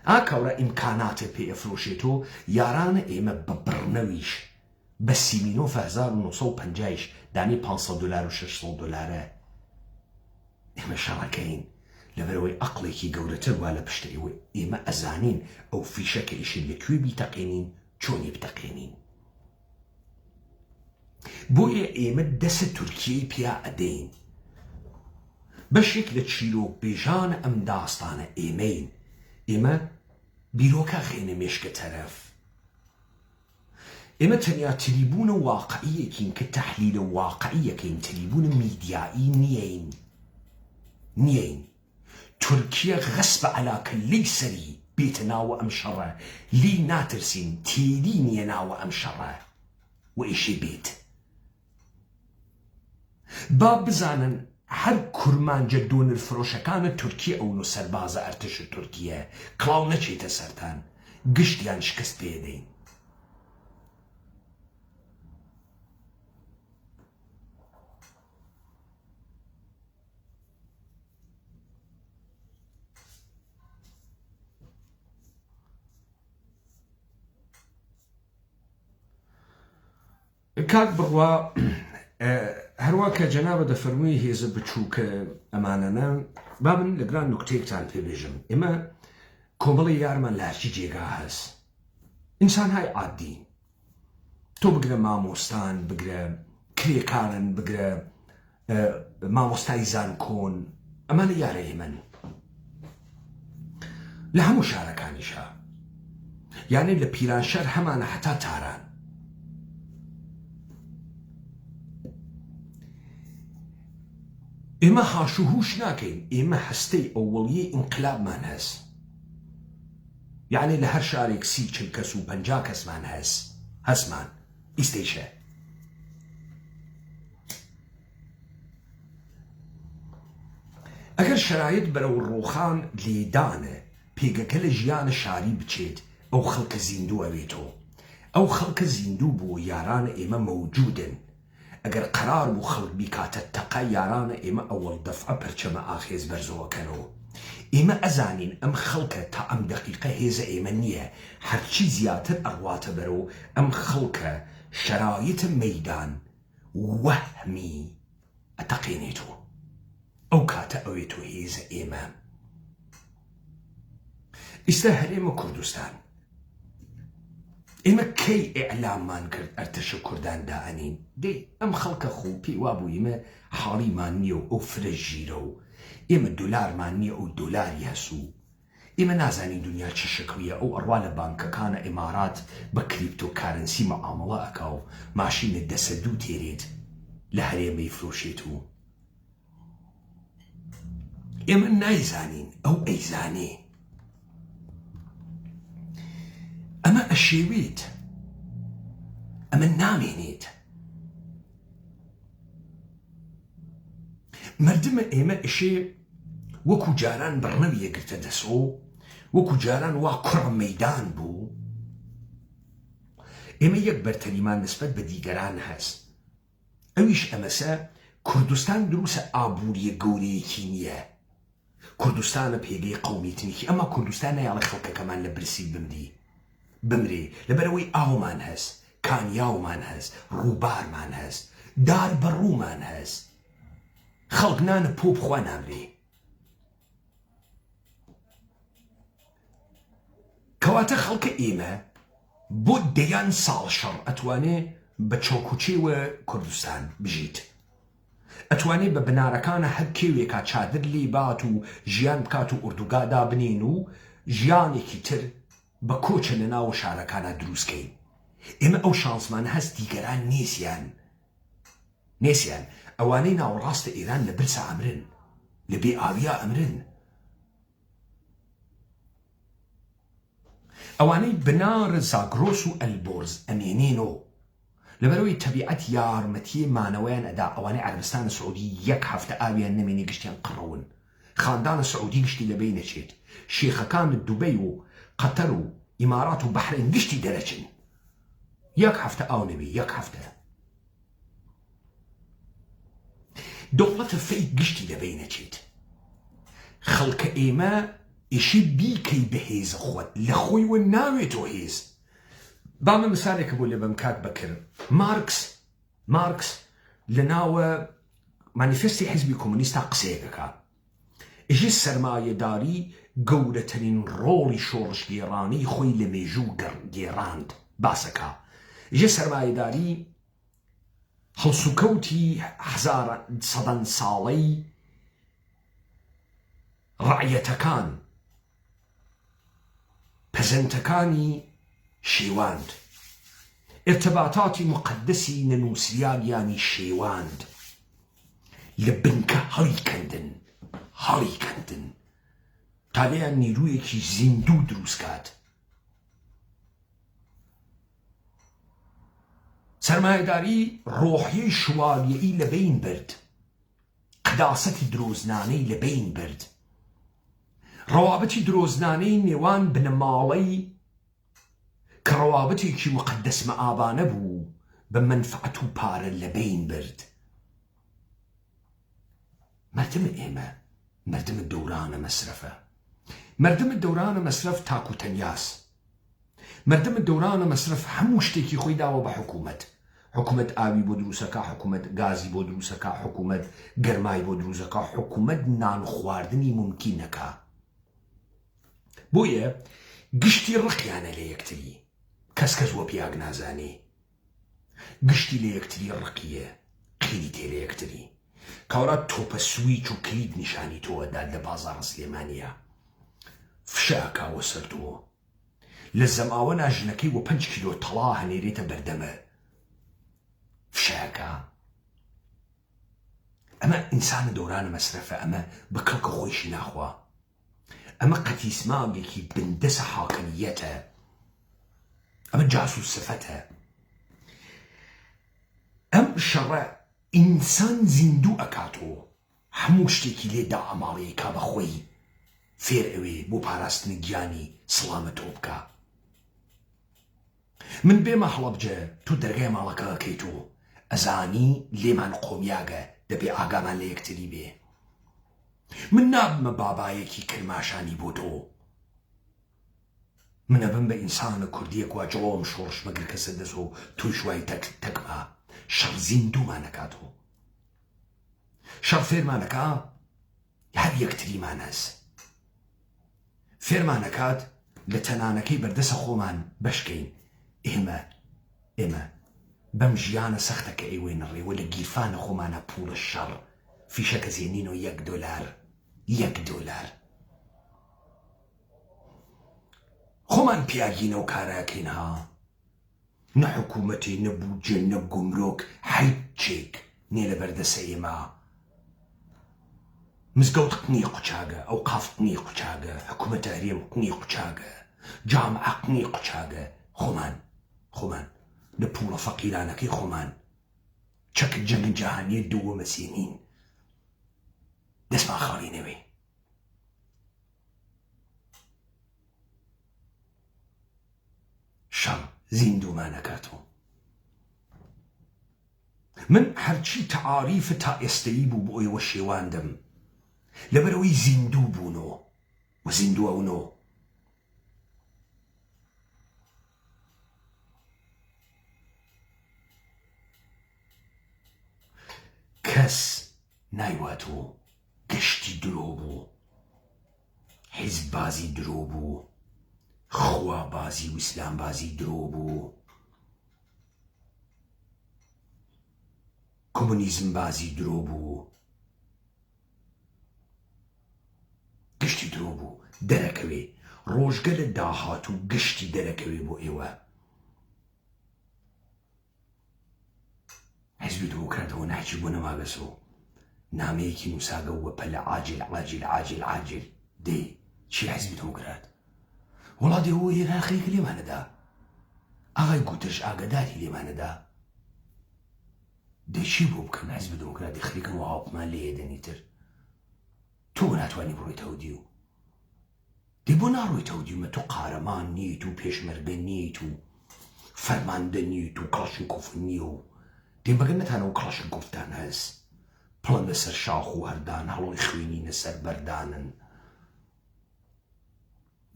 ئاکەورە ئیمکاناتە پێ ئەفرۆشێت و یارانە ئێمە بە بڕنەویش بە $39,950 دانی $500 و $600 ئێمە شەڕەکەین لەبەرەوەی ئەقڵێکی گەورەتر وا لە پشتە ئێوە ئێمە ئەزانین ئەو فیشەکە ئیشن لەکوێ بیتەقێنین چۆنی بتەقێنین بۆیە ئێمە دەسە تورکیەی پیا ئەدەین بەشێک لە چیرۆک بێژانە ئەم داستانە ئێمەین ئێمە بیرۆکە خێنە مێشکە تەرەف ئێمە تەنیا تریبونە واقعیەکین کە تەحلیلە واقعیەکەین تریبونە میدیایی نیەین تورکیە غەسبە عەلاکە لی سەری بێتە ناوە ئەم شەڕە لی ناترسین تێری نییە ناوە ئەم شەڕە و ئیشێ بێت با بزانن هەر کورمانجە دۆنرفرۆشەکانە تورکیە ئەون و سەربازە ئەرتشە تورکیە کڵاو نەچێتە سەرتان گشتیان شکست پێدەین کاک بڕوا هەروە کە جەنابە دەفەرمووی هێزە بچووکە ئەمانەنە با من لەگران نوکتەیەکتان پێبێژم ئێمە کۆمەڵی یارمان لە هەرچی جێگا هەست ئینسان های عادی تۆ بگرە مامۆستان بگرە کرێکارن بگرە مامۆستای زانکۆن ئەمانە یارە ئێمەن لە هەموو شارەکانیشە یانێ لە پیرانشەر هەمانە حتا تاران ئێمە هاشوهوش ناکەین ئێمە هەستەی ئەووەڵیەی ئینقلابمان هەست یعنی لە هەر شارێک 30-40 کەس و 50 کەسمان هەستمان ئیستەیشە ئەگەر شرایط بەرەو ڕۆخان لێدانە پێگەکە لە ژیانە شاری بچێت ئەو خەڵکە زیندوو ئەوێتەوە ئەو خەڵکە زیندوو بۆ یارانە ئێمە مەوجودن ئەگەر قرار بوو خەڵک بیکاتە تەقە یارانە ئێمە ئەوەڵ دەفعە پەرچەمە ئاخێز بەرزەوەکەنەوە ئێمە ئەزانین ئەم خەڵکە تا ئەم دەقیقە هێزە ئێمە نییە هەرچی زیاتر ئەڕواتە بەرەو ئەم خەڵکە شرایطە مەیدان وەهمی ئەتەقێنێتەوە ئەو کاتە ئەوێتۆ هێزە ئێمە ئیستا هەرێمە کوردستان ئێمە کەی ئێعلامان کرد ئەرتەشە کوردان دائەنین دێ ئەم خەڵکە خۆ پێی وابوو ئێمە حاڵیمان نییە و ئەو فرە ژیرە و ئێمە دولارمان نییە ئەو دۆلاری هەسوو ئێمە نازانین دنیا چه شکلیە ئەو ئەڕوا لە بانکەکانە ئێمارات بە کریپتۆکارنسی مەعامەڵە ئەکا و ماشینە دەسە دوو تێرێت لە هەرێمەی فرۆشێت و ئێمە نایزانین ئەو ئەیزانێ ئەمە ئەشێوێت ئەمە نامێنێت مردمە ئێمە ئەشێ وەکو جاران بڕنەوی یەگرتە دەسۆ وەکو جاران وا کوڕ مەیدان بوو ئێمە یەک بەرتەریمان نسبەت بە دیگەران هەست. ئەویش ئەمەسە کوردستان دروسە ئابووریە گەورەیەکی نییە. کوردستانە پێگەی قەومیتنیکی، ئەمە کوردستان نەیاڵە خەڵکەکەمان لە برسی بمرێ لەبەرەوەی ئاومان هەست، کانیاومان هەست، ڕووبارمان هەست، دار بەڕوومان هەست. خەڵک نانە پۆ بخوا نامرێ. کەواتە خەڵکە ئێمە بۆ دەیان ساڵ شەڕ ئەتوانێ بە چۆکوچێوە کوردستان بژیت، ئەتوانێ بە بنارەکانە هەر کێوێکا چادر لێ بات و ژیان بکات و ئوردوگادا بنێن و ژیانێکی تر بە کۆچە لە ناو شارەکانە دروستکەین. ئێمە ئەو شانسمانە هەست دیگەران نێسیان. ئەوانەی ناوەڕاستە ئێران لە برسە ئەمرن، لە بێ ئاویا ئەمرن. ئەوانەی بنار زاگرۆس و ئەلبۆرز ئەمێنێنەوە لەبەرەوەی تەبیعەت یارمەتی مانەوەیان ئەدا. ئەوانەی عەربستانە سعودی یەک هەفتە ئاویان نەمێنێ گشتیان قڕەون. خاندانە سعودی گشتی لەبەی نەچێت. شێخەکان دوبەی و قەتەر و ئیمارات و بەحرین گشتی دەرەچن. یەک هەفتە ئاو نەبێ، یەک هەفتە. دەوڵەتە فەی گشتی لەبەی نەچێت. خەڵکە ئێمە ئیشی بیکەی بەهێز خۆت لە خۆیوە ناوێتەوە هێز. بامە مثالێکە بۆ لێ بەم کات بەکرد. مارکس لە ناوە مانیفێستی حیزبی کۆمونیستا قسەیەکەکە. ئیشی سەرمایەداری گەورەترین ڕۆڵی شۆڕشگێڕانەی خۆی لە مێژوو گێڕاند باسەکە. ئیشی سەرمایەداری هەڵسوکەوتی سەدەن ساڵەی ڕعیەتەکان، پەزەنتەکانی شێواند، ارتباطاتی مقدسی نەنووسیاریانی شێواند، لە بنکە هەڵیکەندن تا لێیان نیرویەکی زیندوو دروستکات. سەرمایەداری ڕۆحیەی شوالیەی لەبین برد، قداسەتی درۆزنانەی لەبین برد، ڕەوابەتی درۆزنانەی نێوان بنەماڵەی کە ڕەوابەتێکی مقدس مەئابانە بوو بە منفعەت و پارە لەبین برد. مردمە ئێمە مردمە دەورانە مەسرەفە. مردمە دەورانە مەسرەف تاکو تەنیاس. مردمە دەورانە مەسرەف هەموو شتێکی خۆی داوە بە حکوومەت. حکوومەت ئاوی بۆ دروستەکە، حکوومەت گازی بۆ دروستەکە، حکوومەت گەرمای بۆ دروستەکە، حکوومەت نان خواردنی ممکینەکە. بۆیە گشتی ڕقیانە لە یەکتری، کەس وە پیاگ نازانێ. گشتی لە یەکتری ڕقیە، قیری تێ لە یەکتری. کاورا تۆپە سویچ و کلید نیشانی تۆوەدا لە بازاڕە سلێمانیە. فشاکاوە سەر تۆ لە زەماوە ناژنەکەی وە 5 کیلۆ تەڵا هەنێرێتە بەردەمە. فشاکە. ئەمە ئینسانە دەورانە مەسرەفە. ئەمە بە کەڵکە خۆیشی ناخوا. ئەمە قەتیسماگێکی بندەسە حاکمیەتە. ئەمە جاسووسەفەتە. ئەم شەڕە ئینسان زیندوو ئەکاتەوە، هەموو شتێکی لێدا ئەماڵەیەکا بە خۆی فێر ئەوێ بۆ پاراستنی گیانی سڵامە تۆ بکە. من بێمە هەڵەبجە تو دەرگای ماڵەکە ئەکەیتەوە، ئەزانی لێمان قۆمیاگە دەبێ ئاگامان لە یەکتری بێ. من نابمە بابایەکی کرماشانی بۆ تۆ. منە بم بە ئینسانە کوردیەک وا جەڵۆم شۆڕش مەگر کەسە دەست و توی شوای تەکمە. شەڕ زیندوومان نەکاتەوە. شەڕ فێرمانەکە هەر یەکتریمان هەست. فێرمانەکات لە تەنانەکەی بەردەسە خۆمان بەشکەین. ئێمە بەم ژیانە سەختەکە ئێوێنەڕێوە لە گیرفانە خۆمانە پوڵە شەڕ فیشەکە زێنینەوە $1. خۆمان پیاگینە و کارەکەین ها. نە حکوومەتی، نە بوجێ، نە گومرۆک، هیچێک نێ لە بەردەسە ئێمە. مزگەوت قنی قوچاگە، ئەوقاف قنی قوچاگە، حکوومەتە هەرێم قنی قوچاگە، جامعە قنی قوچاگە. خۆمان لە پوڵە فەقیرانەکەی خۆمان چەکە جەنگ جەهانیە دووەمە سێنین. دەستمان خاڵی نەوێ. شەڕ زیندومان نەکاتەوە. من هەرچی تعاریفە تا ئێستایی بوو بۆ ئێوە شێواندم لەبەرەوەی زیندوو بوونەوە و زیندووەونەوە. کەس نایواتەوە گشتی درۆ بوو، حیزب بازی درۆ بوو، خوا بازی و ئیسلام بازی درۆ بوو، کۆمونیزم بازی درۆ بوو، گشتی درۆ بوو دەرەکەوێ. ڕۆژگە لە داهات و گشتی دەرەکەوێ بۆ ئێوە. حیزبی دموکراتەوە ناچی بۆ نەماگەسەوە، نامەیەکی نووساگە و وەپە لە عاجل عاجل عاجل عاجل دەی چی حیزبی دموکرات؟ وڵا دێەوە هێرارخەیەکە لێمانەدا، ئاغای گوتش ئاگاداری لێمانەدا. دەی چی بۆ بکەن حیزبی دموکراتی خەریکن و هاوپمان لێ دەنیتر؟ تۆ ناتوانانی بڕۆیتەوە دیو. دەی بۆ ناڕۆیتەوە دیومە تۆ قارەمان نیت و پێشمەرگە نیت و فەرماندە نیت و کڵاشنکۆف نییە و دەی مەگەر نەتانەوە کڵاشنکۆفتان هەست پڵەن لەسەر شاخ و هەردان هەڵۆی خوێنینە سەر بەردانن.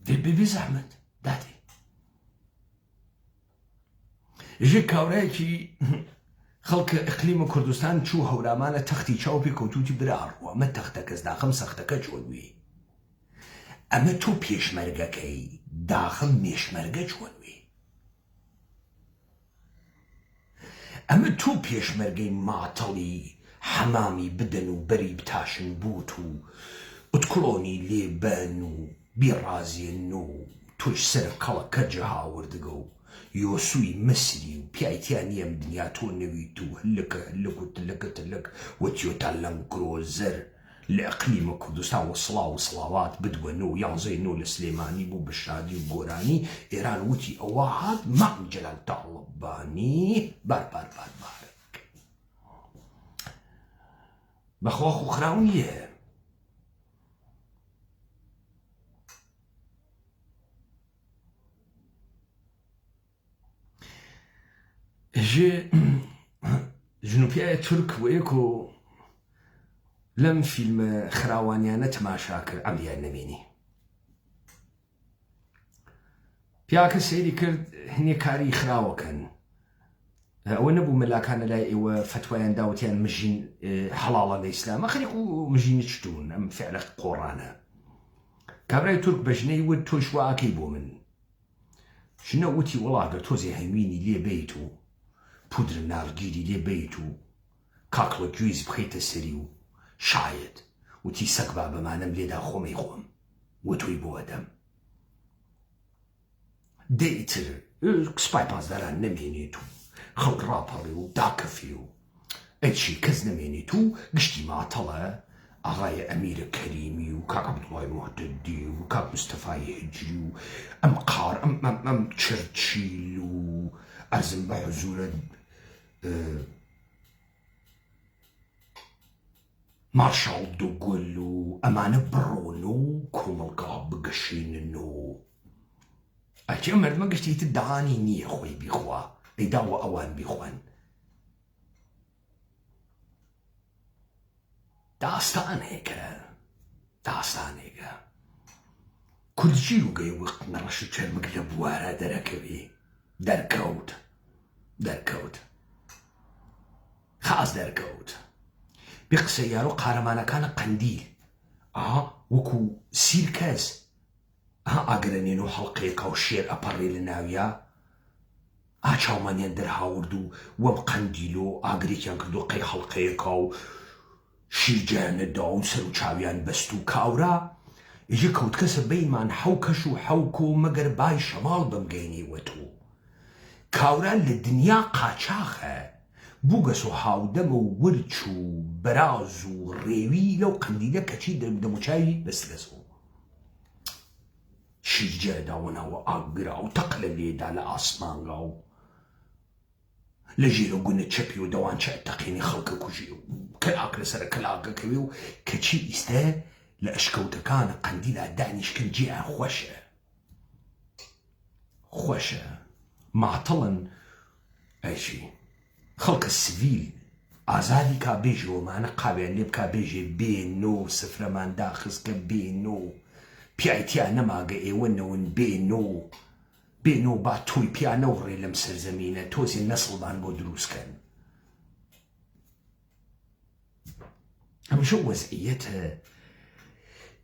دەی بێ زەحمەت دادێ. ژێ کاورایەکی خەڵکە ئیقلیمە کوردستان چوو هەورامانە تەختی چاو پێ کەوتوتی براڕوە ئەمە تەختە کەس داخەم سەختەکە چۆنوێ. ئەمە تۆ پێشمەرگەکەی داخەم مێشمەرگە چۆنوێ. ئەمە تۆ پێشمەرگەی ماتەڵی حەمامی بدەن و بەری بتاشن بوت و ئوتکڵۆنی لێبەن و بیڕازێن و تۆش سەر کەڵەکە جەهاوردگە و یۆسووی مسری و پیایتیان نیەم دنیا تۆ نەویت و هەلەکە هەلەک و تلەکە تلەک وەتیۆتا لەم کرۆزەر لە ئەقلیمە کوردستان و سڵاو و سڵاوات بدوەنە و یانزەی نۆ لە سلێمانی بوو بە شادی و گۆرانی. ئێران وتی ئەوە هات مام جەلال تاڵبانی بارک بەخوا خوخراو نییە. ژێ ژنوپیایە تورک وەیەکۆ لەم فیلمە خراوانیانە تەماشا کرد ئەمریان نەبینی. پیاکە سەیری کرد هەنێ کاری خراوەکەن. ئەوە نەبوو مەلاکانە لای ئێوە فتوایان داوتیان مژین حەڵاڵە لە ئیسلامە خەریک و مژینە چتون ئەم فعلە قۆڕانە. کابرای تورک بە ژنەی وت تۆش وا ئەکەی بۆ من. ژنە وتی وەڵا گەر تۆزێ هەنگوینی لێ بێیت و پودر ناڕگیری لێ بێیت و کاکڵە گوێز بخەیتە سەری و شاید وتی سەگ با بەمانەم لێدا خۆمەی خۆم وە تۆی بۆ ئەدەم. دەیتر سوپای پاسداران نەمێنێت و خەڵک ڕاپەڕێ و داکەفێ و ئەچی کەس نەمێنێت و گشتی ماتەڵە ئاغایە ئەمیرە کەریمی و کاک عەبدوڵڵای موحتەدی و کاک مستەفای هجری و ئەم قار ئەم چرچیل و ئەرزم بە حوزورە مارشال دوگل و ئەمانە بڕۆن و کۆمەڵگا بگەشێنن و ئەچێ مەردمە گشتیتر داهانی نییە خۆی بیخوا ئەیداوە ئەوان بیخوان. داستانێکە کوردچی وگەی وەخت نەڕەش و چەرمک لە بوارە دەرەکەوێ دەرکەوت خاز دەرکەوت بێ قسە یارۆ قارەمانەکانە قەندیل وەکو سیرکەس ئاگرەنێن و هەڵقەیەکە و شێر ئەپەڕێ لە ناویە چاومانیان دەرهاورد و وەم قەندیل و ئاگرێکیان کرد و قەی هەڵقەیەکە و شیرجیانەدا و سەر و چاویان بەست و کاورا ئێژە کەوت کەسە بەیمان حەو کەش و حەوکۆ مەگەر بای شەماڵ بەمگەینێ وەتۆ کاورا لە دنیا قاچاخە بووگەس و هاودەمە و ورچ و بەراز و ڕێوی لەو قەندیلە کەچی دەموچاوی بەستگەسەوە شیرجێداوەنەوە ئاگرا و تەق لە لێدا لە ئاسمانگا و لە ژێرە گونە چەپی و دەوان چە تەقینی خەڵکە کوژی و کەلاک لەسەر کەلاکەکەوێ و کەچی ئیستە لە ئەشکەوتەکانە قەندیلا دانیشکن جیان خۆشە معتڵن ئەیشی خەڵکە سڤیل ئازادی کا بێژەوەمانە قاویان لێ بکا بێژێ بێنۆ سفرەمان داخستکە بێنۆ پیایتیا نەماگە ئێوە نەون بێنۆ با توی پیا نەوڕێ لەم سەرزەمینە تۆزی نەسڵدان بۆ دروستکەن ئەمژە وەزعیەتە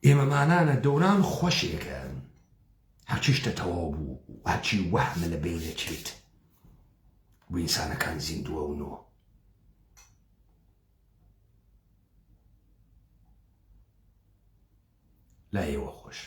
ئێمەمانانە دەوران خۆشێکە هەرچیشتە تەواو بوو هەرچی وەحمە لە بینەچێت بۆ ئینسانەکان زیندووەونەوە لا ئێوە خۆش